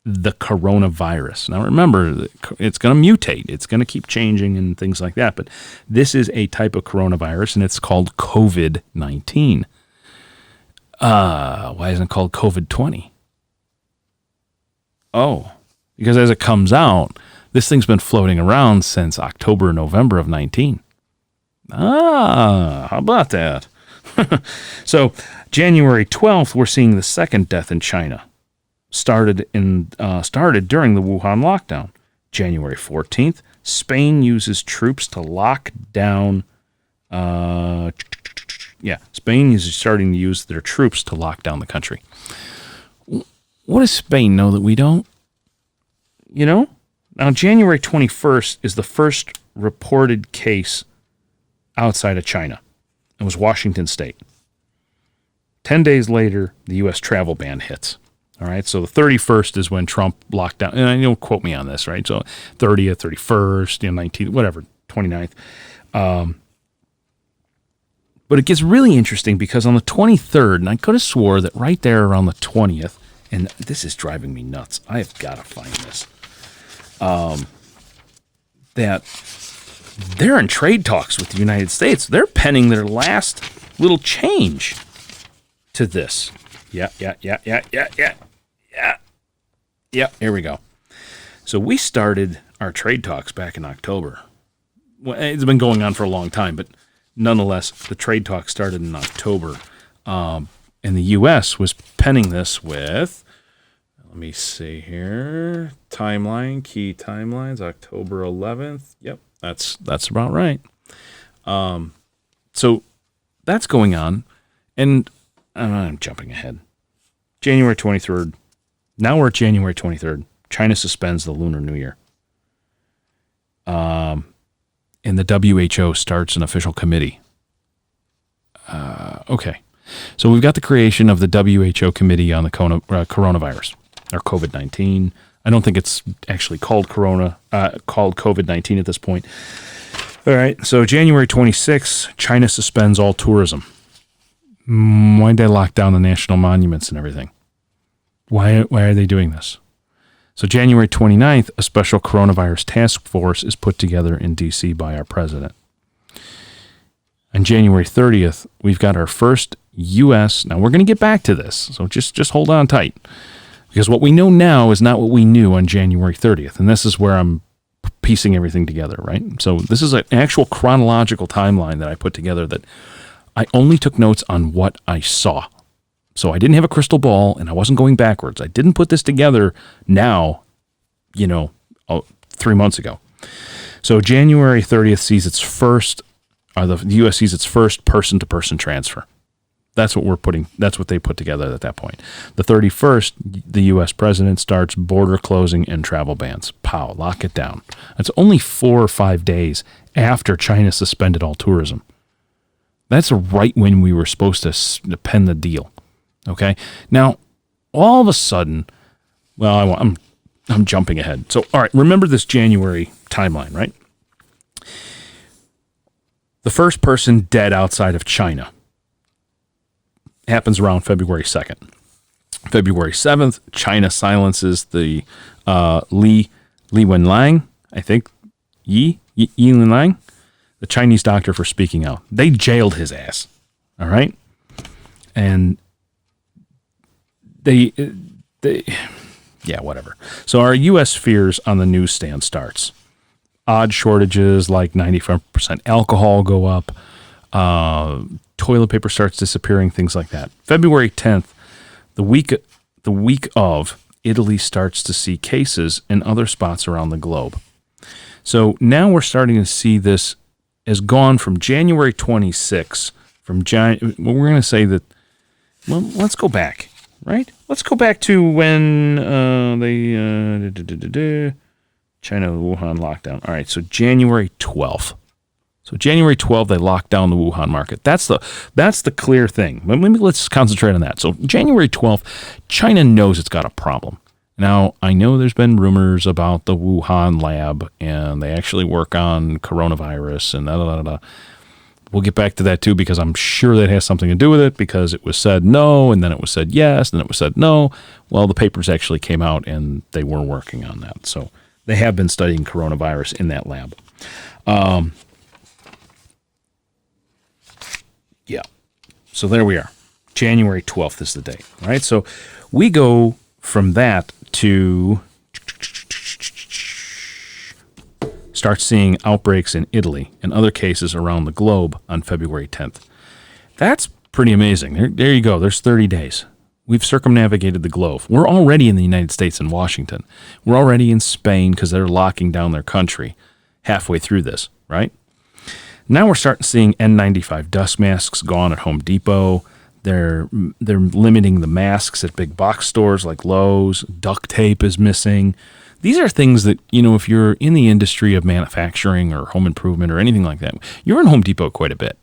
the coronavirus. Now remember, it's going to mutate. It's going to keep changing and things like that. But this is a type of coronavirus, and it's called COVID-19. Why isn't it called COVID-20? Oh, because as it comes out, this thing's been floating around since October, November of 19. How about that? So January 12th, we're seeing the second death in China. Started during the Wuhan lockdown. January 14th, Spain uses troops to lock down. Spain is starting to use their troops to lock down the country. What does Spain know that we don't? You know? Now, January 21st is the first reported case outside of China. It was Washington State. 10 days later, the U.S. travel ban hits. All right, so the 31st is when Trump locked down, and I don't quote me on this, right? So 30th, 31st, 19th, whatever, 29th. But it gets really interesting because on the 23rd, and I could have swore that right there around the 20th, and this is driving me nuts. I have got to find this. That they're in trade talks with the United States. They're penning their last little change to this. Yeah. Here we go. So we started our trade talks back in October. Well, it's been going on for a long time, but nonetheless, the trade talks started in October. And the U.S. was penning this with, let me see here, key timelines, October 11th. Yep, that's about right. So that's going on, and I'm jumping ahead. January 23rd. Now we're at January 23rd. China suspends the Lunar New Year. And the WHO starts an official committee. Okay. So we've got the creation of the WHO committee on the coronavirus, or COVID-19. I don't think it's actually called COVID-19 at this point. All right. So January 26th, China suspends all tourism. Why'd they lock down the national monuments and everything? Why are they doing this? So January 29th, a special coronavirus task force is put together in D.C. by our president. On January 30th, we've got our first U.S. Now, we're going to get back to this, so just hold on tight. Because what we know now is not what we knew on January 30th, and this is where I'm piecing everything together, right? So this is an actual chronological timeline that I put together that I only took notes on what I saw. So I didn't have a crystal ball, and I wasn't going backwards. I didn't put this together now, 3 months ago. So January 30th sees its first, the U.S. sees its first person-to-person transfer. That's what they put together at that point. The 31st, the U.S. president starts border closing and travel bans. Pow, lock it down. That's only 4 or 5 days after China suspended all tourism. That's right when we were supposed to pen the deal. Okay. Now, all of a sudden, I'm jumping ahead. So, all right, remember this January timeline, right? The first person dead outside of China happens around February 2nd. February 7th, China silences the Li Wenliang, I think, Yi Wenliang, the Chinese doctor for speaking out. They jailed his ass. All right? And whatever. So our U.S. fears on the newsstand starts. Odd shortages like 95% alcohol go up. Toilet paper starts disappearing, things like that. February 10th, the week of, Italy starts to see cases in other spots around the globe. So now we're starting to see this has gone from January 26th, we're going to say that, well, let's go back. Right? Let's go back to when China, Wuhan lockdown. All right, so January 12th. So January 12th, they locked down the Wuhan market. That's the clear thing. Let's concentrate on that. So January 12th, China knows it's got a problem. Now, I know there's been rumors about the Wuhan lab, and they actually work on coronavirus and da-da-da-da. We'll get back to that too, because I'm sure that has something to do with it, because it was said no, and then it was said yes, and then it was said no. Well, the papers actually came out, and they were working on that. So they have been studying coronavirus in that lab. Yeah. So there we are. January 12th is the date. All right. So we go from that to start seeing outbreaks in Italy and other cases around the globe on February 10th. That's pretty amazing. There you go. There's 30 days. We've circumnavigated the globe. We're already in the United States and Washington. We're already in Spain because they're locking down their country halfway through this, right? Now we're starting seeing N95 dust masks go on at Home Depot. They're limiting the masks at big box stores like Lowe's. Duct tape is missing. These are things that, if you're in the industry of manufacturing or home improvement or anything like that, you're in Home Depot quite a bit.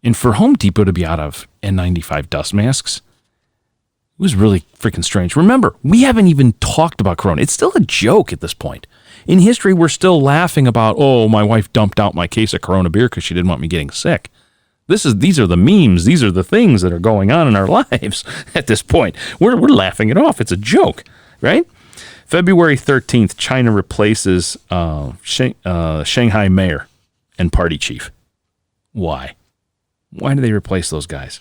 And for Home Depot to be out of N95 dust masks, it was really freaking strange. Remember, we haven't even talked about Corona. It's still a joke at this point. In history, we're still laughing about, my wife dumped out my case of Corona beer because she didn't want me getting sick. These are the memes. These are the things that are going on in our lives at this point. We're laughing it off. It's a joke, right? February 13th, China replaces Shanghai mayor and party chief. Why? Why do they replace those guys?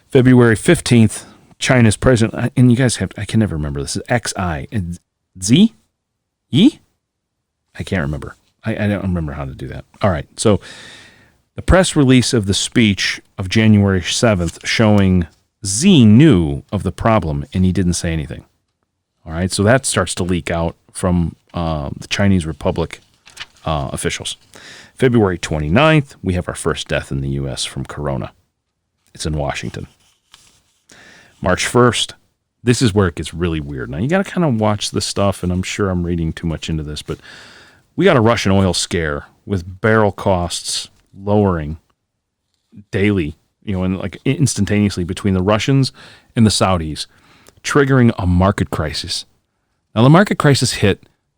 February 15th, China's president, and you guys I can never remember this, is X-I, Z? Yi? I can't remember. I don't remember how to do that. All right, so the press release of the speech of January 7th showing Xi knew of the problem and he didn't say anything. All right, so that starts to leak out from the Chinese Republic officials. February 29th, we have our first death in the U.S. from corona. It's in Washington. March 1st, this is where it gets really weird. Now, you got to kind of watch this stuff, and I'm sure I'm reading too much into this, but we got a Russian oil scare with barrel costs lowering daily, and like instantaneously between the Russians and the Saudis, triggering a market crisis. Now, the market crisis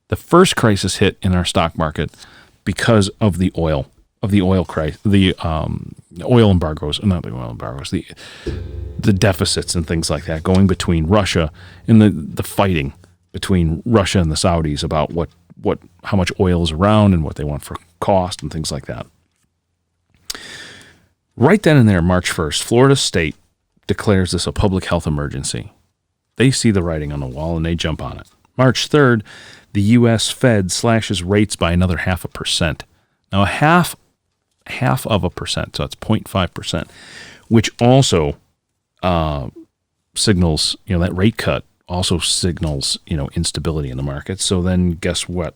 the first crisis hit in our stock market because of the oil crisis, the oil embargoes, not the oil embargoes, the deficits and things like that going between Russia and the fighting between Russia and the Saudis about how much oil is around and what they want for cost and things like that. Right then and there, March 1st, Florida State declares this a public health emergency. They see the writing on the wall and they jump on it. March 3rd, the U.S. Fed slashes rates by another 0.5%. Now, a half of a percent, so it's 0.5%, which also signals, that rate cut also signals, instability in the market. So then guess what?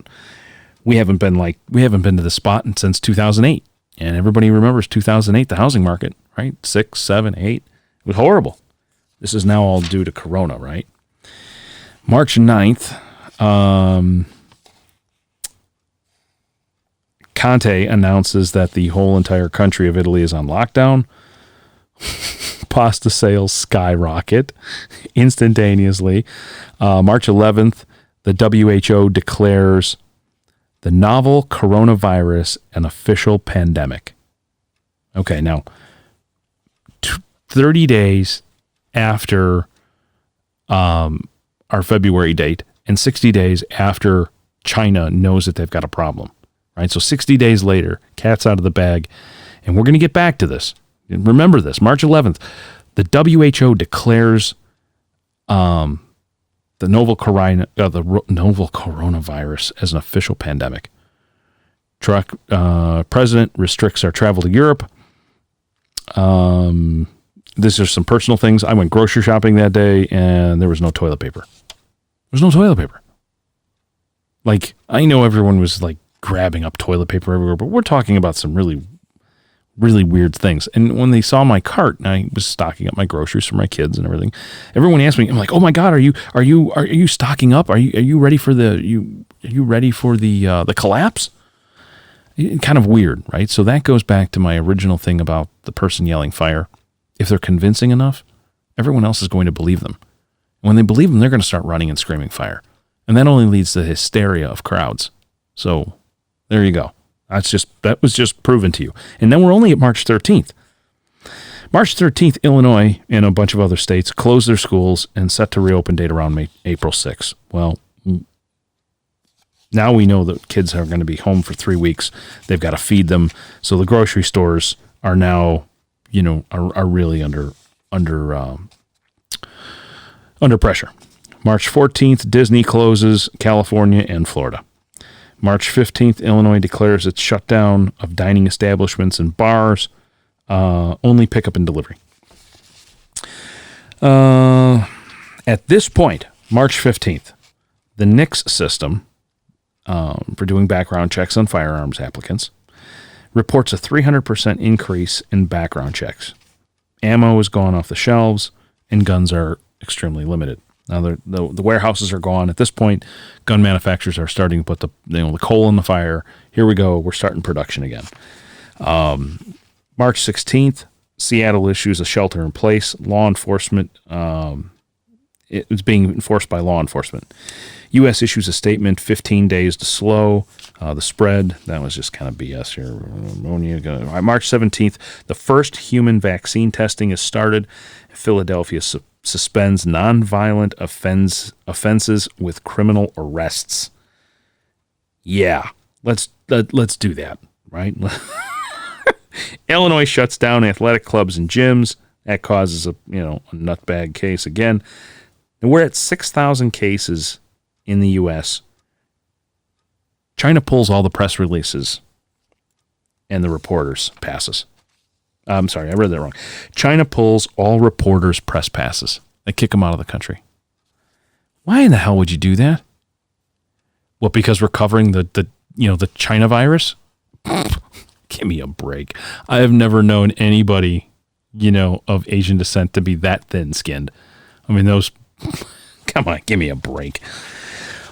We haven't been to this spot since 2008. And everybody remembers 2008, the housing market, right? 6, 7, 8. It was horrible. This is now all due to Corona, right? March 9th, Conte announces that the whole entire country of Italy is on lockdown. Pasta sales skyrocket instantaneously. March 11th, the WHO declares the novel coronavirus an official pandemic. Okay, now, 30 days after our February date and 60 days after China knows that they've got a problem, right? So 60 days later, cat's out of the bag, and we're going to get back to this. Remember this, March 11th, the WHO declares the novel coronavirus as an official pandemic. President restricts our travel to Europe. These are some personal things. I went grocery shopping that day, and there was no toilet paper. There's no toilet paper. Like, I know everyone was like grabbing up toilet paper everywhere, but we're talking about some really, really weird things. And when they saw my cart, and I was stocking up my groceries for my kids and everything, everyone asked me, I'm like, "Oh my God, are you stocking up? Are you ready for the collapse?" Kind of weird, right? So that goes back to my original thing about the person yelling fire. If they're convincing enough, everyone else is going to believe them. When they believe them, they're going to start running and screaming fire. And that only leads to the hysteria of crowds. So there you go. That was just proven to you. And then we're only at March 13th. March 13th, Illinois and a bunch of other states closed their schools and set to reopen date around April 6th. Well, now we know that kids are going to be home for 3 weeks. They've got to feed them. So the grocery stores are now, are really under pressure. March 14th, Disney closes California and Florida. March 15th, Illinois declares its shutdown of dining establishments and bars, only pickup and delivery. At this point, March 15th, the NICS system, for doing background checks on firearms applicants, reports a 300% increase in background checks. Ammo is gone off the shelves, and guns are extremely limited. Now, the warehouses are gone. At this point, gun manufacturers are starting to put the coal in the fire. Here we go. We're starting production again. March 16th, Seattle issues a shelter-in-place. Law enforcement, it's being enforced by law enforcement. U.S. issues a statement, 15 days to slow the spread. That was just kind of BS here. March 17th, the first human vaccine testing is started. Philadelphia suspends nonviolent offenses with criminal arrests. Yeah, let's do that, right? Illinois shuts down athletic clubs and gyms. That causes a nutbag case again. And we're at 6,000 cases in the U.S. China pulls all the press releases and the reporters' passes. I'm sorry, I read that wrong. China pulls all reporters' press passes. They kick them out of the country. Why in the hell would you do that? What, because we're covering the China virus? Give me a break. I have never known anybody, of Asian descent to be that thin-skinned. I mean, come on, give me a break.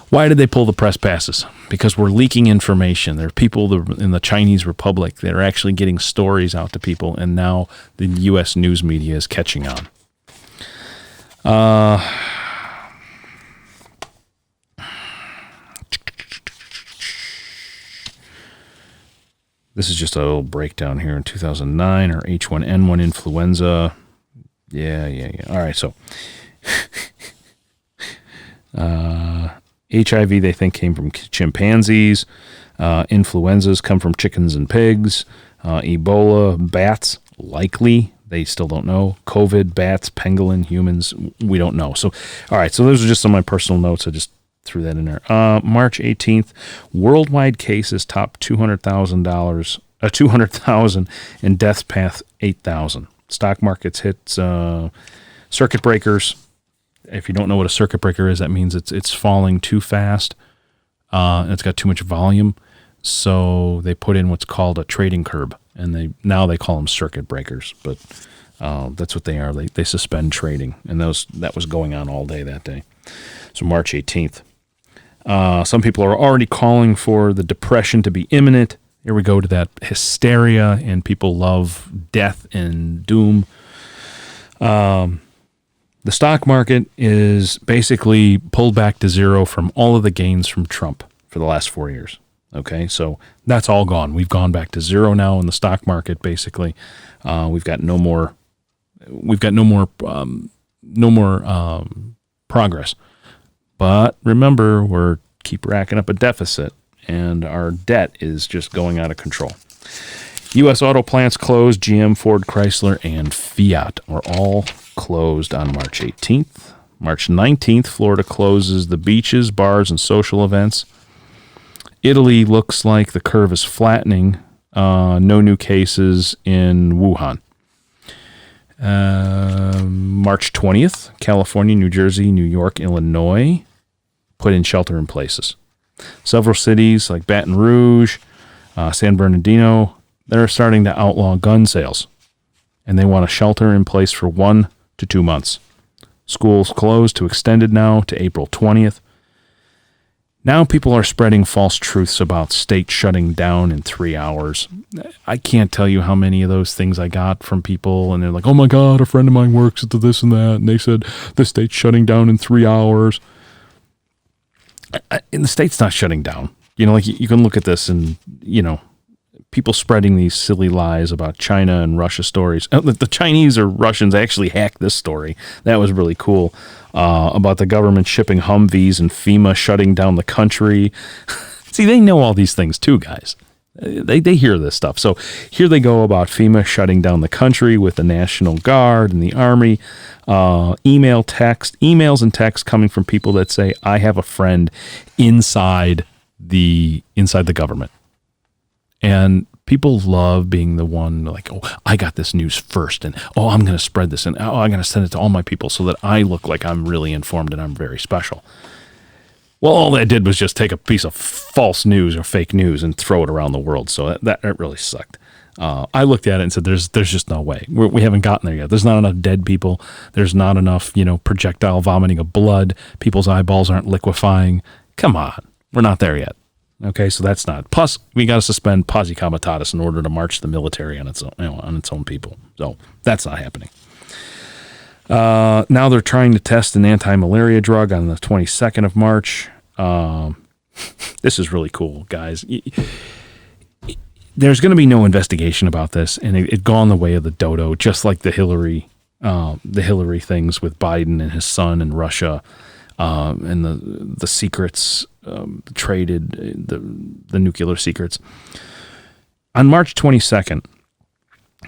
Why did they pull the press passes? Because we're leaking information. There are people in the Chinese Republic that are actually getting stories out to people, and now the U.S. news media is catching on. This is just a little breakdown here. In 2009, or H1N1 influenza. Yeah. All right, so HIV, they think, came from chimpanzees. Influenzas come from chickens and pigs. Ebola, bats, likely. They still don't know. COVID, bats, pangolin, humans, we don't know. So, all right, so those are just some of my personal notes. I just threw that in there. March 18th, worldwide cases top 200,000, and deaths past 8,000. Stock markets hit circuit breakers. If you don't know what a circuit breaker is, that means it's falling too fast. It's got too much volume. So they put in what's called a trading curb, and they call them circuit breakers. But that's what they are. They suspend trading, and that was going on all day that day. So March 18th. Some people are already calling for the depression to be imminent. Here we go to that hysteria, and people love death and doom. The stock market is basically pulled back to zero from all of the gains from Trump for the last 4 years. Okay, so that's all gone. We've gone back to zero now in the stock market. Basically, we've got no more progress. But remember, we're keep racking up a deficit, and our debt is just going out of control. U.S. auto plants closed. GM, Ford, Chrysler, and Fiat are all closed on March 18th. March 19th, Florida closes the beaches, bars, and social events. Italy looks like the curve is flattening. No new cases in Wuhan. March 20th, California, New Jersey, New York, Illinois put in shelter in places. Several cities like Baton Rouge, San Bernardino, they're starting to outlaw gun sales, and they want a shelter in place for 1 to 2 months. Schools closed to extended now to April 20th. Now people are spreading false truths about states shutting down in 3 hours. I can't tell you how many of those things I got from people, and they're like, oh my God, a friend of mine works at the this and that, and they said the state's shutting down in 3 hours. And the state's not shutting down. Like you can look at this and, people spreading these silly lies about China and Russia stories. The Chinese or Russians actually hacked this story. That was really cool. About the government shipping Humvees and FEMA shutting down the country. See, they know all these things too, guys. They hear this stuff. So here they go about FEMA shutting down the country with the National Guard and the Army. Emails and texts coming from people that say, I have a friend inside the government. And people love being the one like, oh, I got this news first, and oh, I'm going to spread this, and oh, I'm going to send it to all my people so that I look like I'm really informed and I'm very special. Well, all that did was just take a piece of false news or fake news and throw it around the world. So that really sucked. I looked at it and said, there's just no way. We haven't gotten there yet. There's not enough dead people. There's not enough, projectile vomiting of blood. People's eyeballs aren't liquefying. Come on. We're not there yet. Okay, so that's not. Plus, we got to suspend posse comitatus in order to march the military on its own people. So that's not happening. Now they're trying to test an anti-malaria drug on the 22nd of March. This is really cool, guys. There's going to be no investigation about this, and it gone the way of the dodo, just like the Hillary things with Biden and his son and Russia. And the secrets traded, the nuclear secrets. On March 22nd,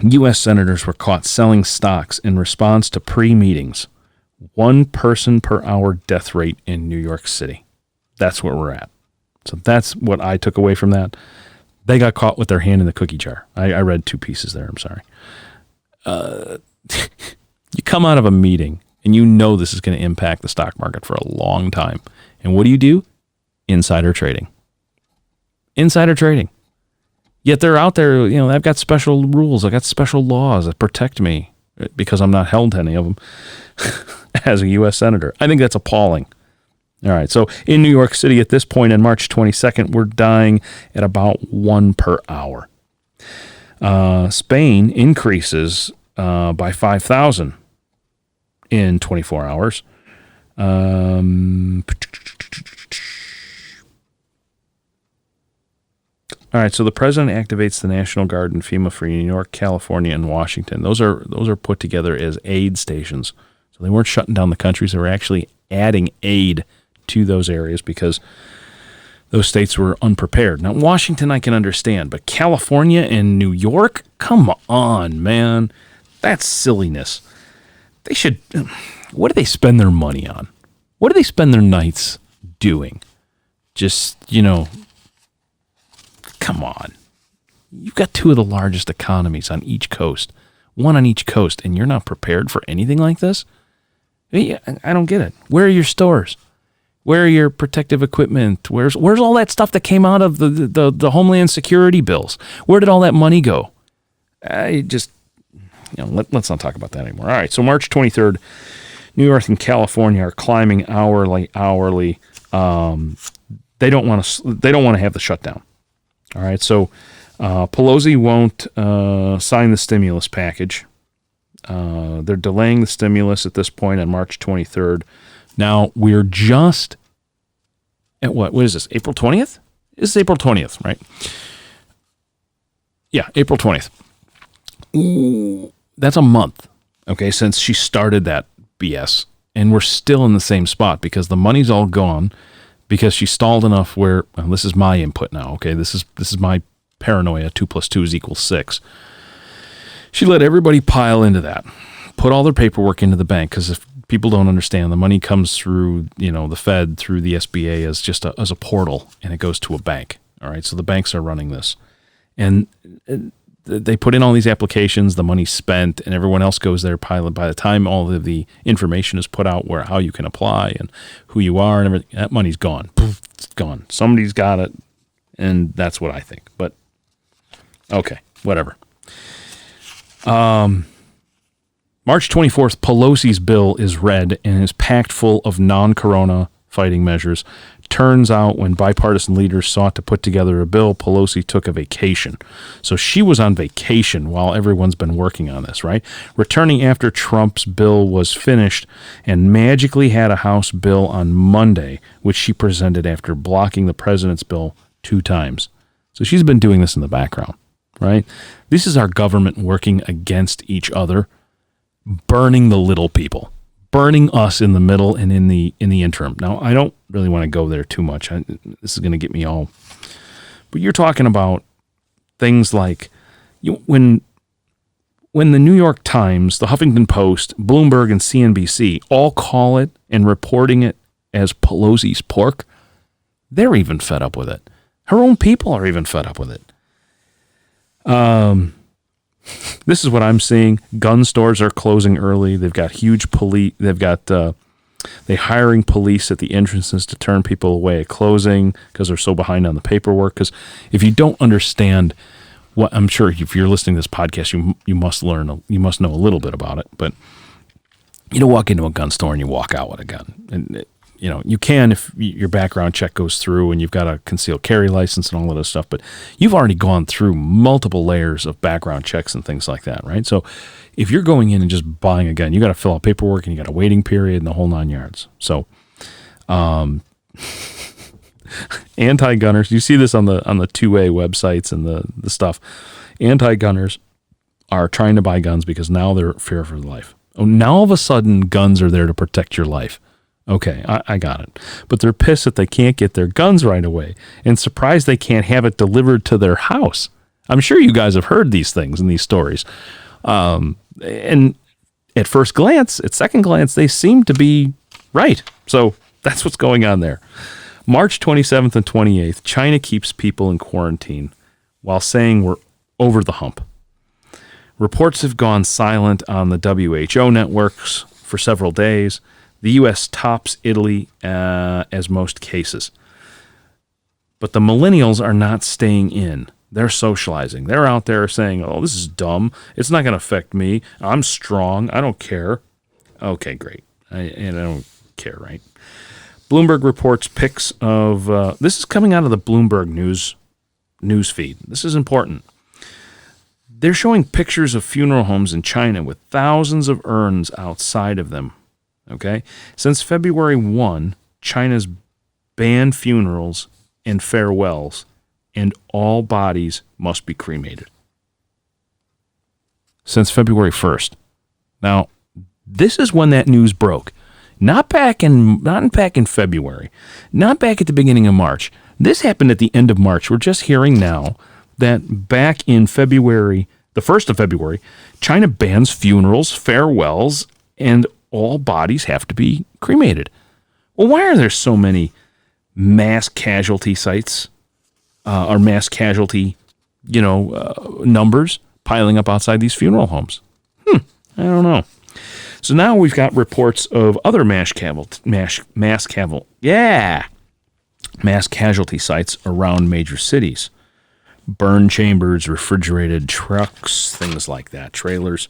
U.S. senators were caught selling stocks in response to pre-meetings. 1 person per hour death rate in New York City. That's where we're at. So that's what I took away from that. They got caught with their hand in the cookie jar. I read 2 pieces there. I'm sorry. You come out of a meeting and this is going to impact the stock market for a long time. And what do? Insider trading. Insider trading. Yet they're out there, I've got special rules. I've got special laws that protect me because I'm not held to any of them as a U.S. senator. I think that's appalling. All right, so in New York City at this point on March 22nd, we're dying at about 1 per hour. Spain increases by 5,000 in 24 hours. All right, so the president activates the National Guard and FEMA for New York, California, and Washington. Those are put together as aid stations. So they weren't shutting down the countries. They were actually adding aid to those areas because those states were unprepared. Now, Washington I can understand, but California and New York? Come on, man. That's silliness. They should... What do they spend their money on? What do they spend their nights doing? Just, come on. You've got 2 of the largest economies on each coast. 1 on each coast, and you're not prepared for anything like this? I don't get it. Where are your stores? Where are your protective equipment? Where's all that stuff that came out of the Homeland Security bills? Where did all that money go? Let's not talk about that anymore. All right, so March 23rd, New York and California are climbing hourly. They don't want to have the shutdown. All right, so Pelosi won't sign the stimulus package. They're delaying the stimulus at this point on March 23rd. Now, we're just at what is this, April 20th? This is April 20th, right? Yeah, April 20th. Ooh, that's a month, okay, since she started that BS. And we're still in the same spot because the money's all gone because she stalled enough where, well, this is my input now, okay? This is my paranoia, 2 + 2 = 6. She let everybody pile into that, put all their paperwork into the bank, because if people don't understand, the money comes through, the Fed, through the SBA as just as a portal, and it goes to a bank. All right, so the banks are running this. And they put in all these applications, the money's spent, and everyone else goes there piling. By the time all of the information is put out, how you can apply and who you are and everything, that money's gone. Poof, it's gone. Somebody's got it, and that's what I think. But, okay, whatever. March 24th, Pelosi's bill is read and is packed full of non-corona fighting measures. Turns out when bipartisan leaders sought to put together a bill, Pelosi took a vacation. So she was on vacation while everyone's been working on this, right? Returning after Trump's bill was finished and magically had a House bill on Monday, which she presented after blocking the president's bill 2 times. So she's been doing this in the background, right? This is our government working against each other, burning the little people, burning us in the middle and in the interim. Now, I don't really want to go there too much. This is going to get me all. But you're talking about things like when the New York Times, the Huffington Post, Bloomberg, and CNBC all call it and reporting it as Pelosi's pork, they're even fed up with it. Her own people are even fed up with it. This is what I'm seeing. Gun stores are closing early. They've got huge police. They're hiring police at the entrances to turn people away at closing because they're so behind on the paperwork. Because if you don't understand what, I'm sure if you're listening to this podcast, you must learn. You must know a little bit about it. But you don't walk into a gun store and you walk out with a gun. And you can if your background check goes through and you've got a concealed carry license and all of this stuff, but you've already gone through multiple layers of background checks and things like that, right? So if you're going in and just buying a gun, you got to fill out paperwork and you got a waiting period and the whole 9 yards. So anti-gunners, you see this on the 2A websites and the stuff. Anti-gunners are trying to buy guns because now they're fearful for their life. Oh, now all of a sudden guns are there to protect your life. Okay, I got it. But they're pissed that they can't get their guns right away and surprised they can't have it delivered to their house. I'm sure you guys have heard these things in these stories. And at second glance, they seem to be right. So that's what's going on there. March 27th and 28th, China keeps people in quarantine while saying we're over the hump. Reports have gone silent on the WHO networks for several days. The U.S. tops Italy as most cases. But the millennials are not staying in. They're socializing. They're out there saying, oh, this is dumb. It's not going to affect me. I'm strong. I don't care. Okay, great. I don't care, right? Bloomberg reports pics of... this is coming out of the Bloomberg news feed. This is important. They're showing pictures of funeral homes in China with thousands of urns outside of them. Okay? Since February 1, China's banned funerals and farewells, and all bodies must be cremated. Since February 1st. Now, this is when that news broke. Not back in February. Not back at the beginning of March. This happened at the end of March. We're just hearing now that back in February, the 1st of February, China bans funerals, farewells, and all bodies have to be cremated. Well, why are there so many mass casualty sites or mass casualty, numbers piling up outside these funeral homes? I don't know. So now we've got reports of other mass casualty sites around major cities. Burn chambers, refrigerated trucks, things like that, trailers.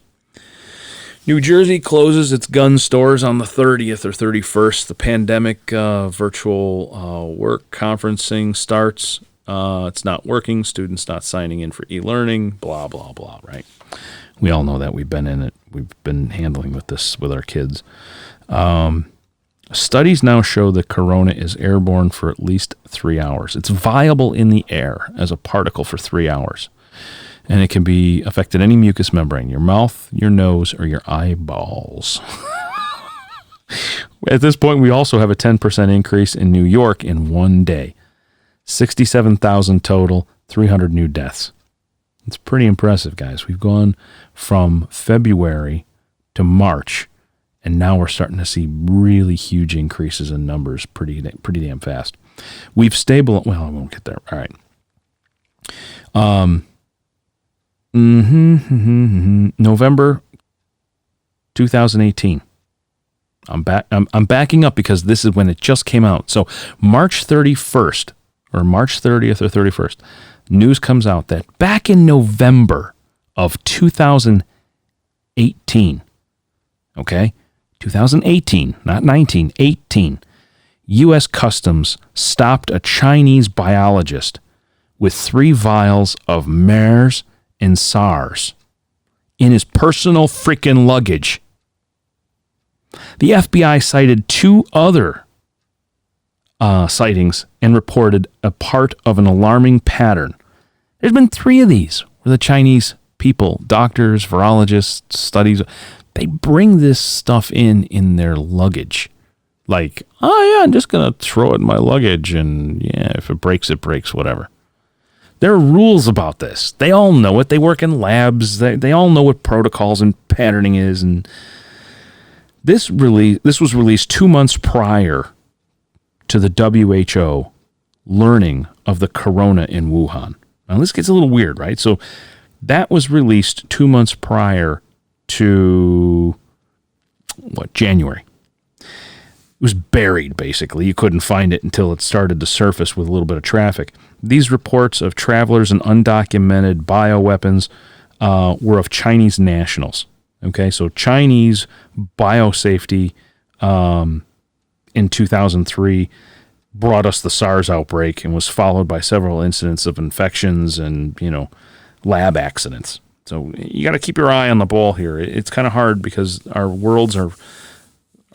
New Jersey closes its gun stores on the 30th or 31st. The pandemic virtual work conferencing starts. It's not working. Students not signing in for e-learning. Blah, blah, blah, right? We all know that. We've been in it. We've been handling with this with our kids. Studies now show that corona is airborne for at least 3 hours. It's viable in the air as a particle for 3 hours. And it can be affected any mucous membrane, your mouth, your nose, or your eyeballs. At this point, we also have a 10% increase in New York in one day. 67,000 total, 300 new deaths. It's pretty impressive, guys. We've gone from February to March, and now we're starting to see really huge increases in numbers pretty damn fast. We've stabilized... Well, I won't get there. All right. November 2018. I'm backing up because this is when it just came out. So March 31st or March 30th or 31st, news comes out that back in November of 2018, okay, 2018, not 19, 18, U.S. Customs stopped a Chinese biologist with 3 vials of MERS and SARS in his personal freaking luggage. The FBI cited 2 other sightings and reported a part of an alarming pattern. There's been 3 of these where the Chinese people, doctors, virologists, studies, they bring this stuff in their luggage. Like, oh yeah, I'm just going to throw it in my luggage and yeah, if it breaks, whatever. There are rules about this. They all know it. They work in labs. They all know what protocols and patterning is. And this was released 2 months prior to the WHO learning of the corona in Wuhan. Now, this gets a little weird, right? So that was released 2 months prior to, January. It was buried, basically. You couldn't find it until it started to surface with a little bit of traffic. These reports of travelers and undocumented bioweapons were of Chinese nationals. Okay, so Chinese biosafety in 2003 brought us the SARS outbreak and was followed by several incidents of infections and, lab accidents. So you got to keep your eye on the ball here. It's kind of hard because our worlds are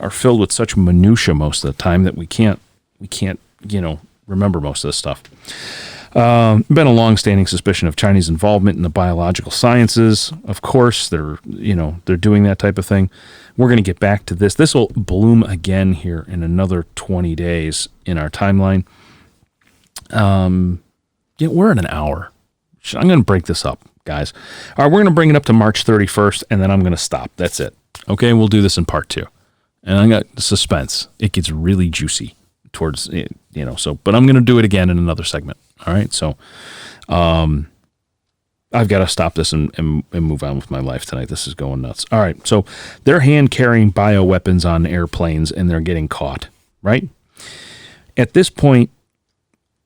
filled with such minutia most of the time that we can't remember most of this stuff. Been a long-standing suspicion of Chinese involvement in the biological sciences. Of course, they're doing that type of thing. We're going to get back to this. This will bloom again here in another 20 days in our timeline. We're at an hour. I'm going to break this up, guys. All right, we're going to bring it up to March 31st, and then I'm going to stop. That's it. Okay, we'll do this in part 2. And I got suspense. It gets really juicy towards, but I'm going to do it again in another segment. All right, so I've got to stop this and move on with my life tonight. This is going nuts. All right, so they're hand-carrying bioweapons on airplanes, and they're getting caught, right? At this point,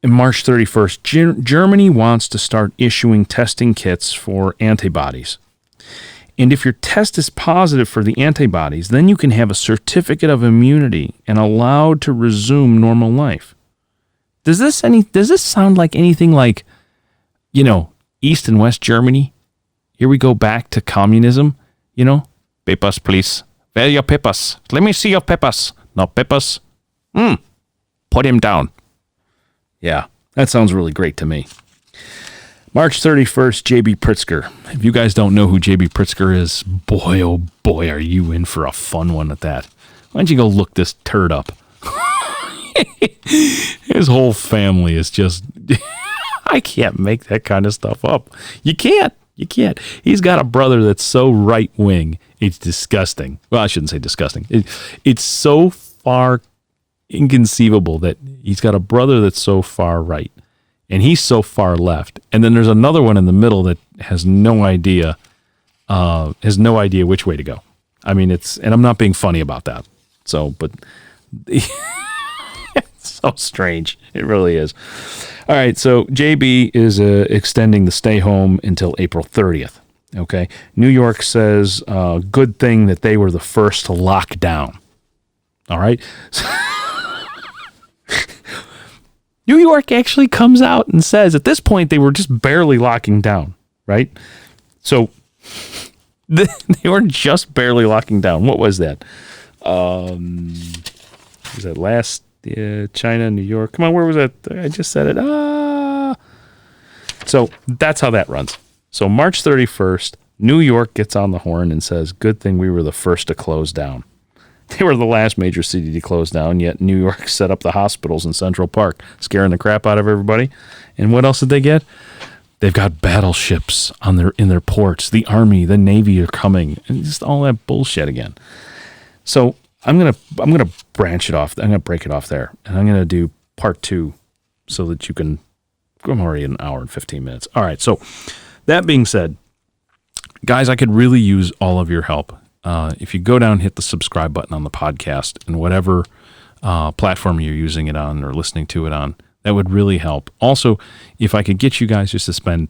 in March 31st, Germany wants to start issuing testing kits for antibodies. And if your test is positive for the antibodies, then you can have a certificate of immunity and allowed to resume normal life. Does this sound like anything like, East and West Germany? Here we go back to communism, Papers, please. Where are your papers? Let me see your papers. No papers? Put him down. Yeah, that sounds really great to me. March 31st, J.B. Pritzker. If you guys don't know who J.B. Pritzker is, boy, oh boy, are you in for a fun one at that. Why don't you go look this turd up? His whole family is just... I can't make that kind of stuff up. You can't. He's got a brother that's so right-wing, it's disgusting. Well, I shouldn't say disgusting. It's so far inconceivable that he's got a brother that's so far right. And he's so far left. And then there's another one in the middle that has no idea which way to go. I mean, and I'm not being funny about that. So, but it's so strange. It really is. All right. So JB is extending the stay home until April 30th. Okay. New York says, good thing that they were the first to lock down. All right. New York actually comes out and says at this point they were just barely locking down, right? So they were just barely locking down. What was that? Was that last China, New York? Come on, where was that? I just said it. So that's how that runs. So March 31st, New York gets on the horn and says, good thing we were the first to close down. They were the last major city to close down, yet New York set up the hospitals in Central Park, scaring the crap out of everybody. And what else did they get? They've got battleships in their ports. The Army, the Navy are coming, and just all that bullshit again. So I'm gonna branch it off. I'm gonna break it off there, and I'm gonna do part 2 so that you can. I'm already an hour and 15 minutes. All right. So that being said, guys, I could really use all of your help. If you go down and hit the subscribe button on the podcast and whatever platform you're using it on or listening to it on, that would really help. Also, if I could get you guys just to spend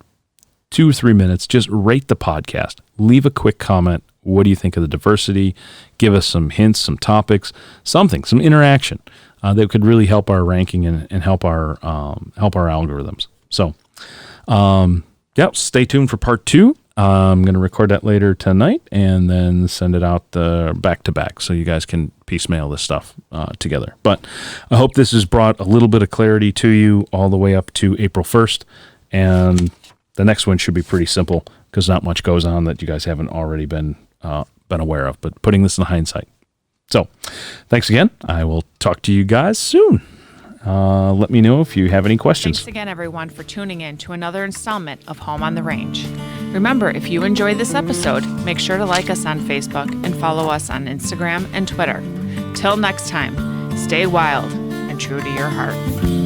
2 or 3 minutes, just rate the podcast. Leave a quick comment. What do you think of the diversity? Give us some hints, some topics, something, some interaction. that could really help our ranking and help our algorithms. So, stay tuned for part 2. I'm going to record that later tonight and then send it out back to back so you guys can piecemeal this stuff together. But I hope this has brought a little bit of clarity to you all the way up to April 1st. And the next one should be pretty simple because not much goes on that you guys haven't already been aware of. But putting this in hindsight. So thanks again. I will talk to you guys soon. Let me know if you have any questions. Thanks again, everyone, for tuning in to another installment of Home on the Range. Remember, if you enjoyed this episode, make sure to like us on Facebook and follow us on Instagram and Twitter. Till next time, stay wild and true to your heart.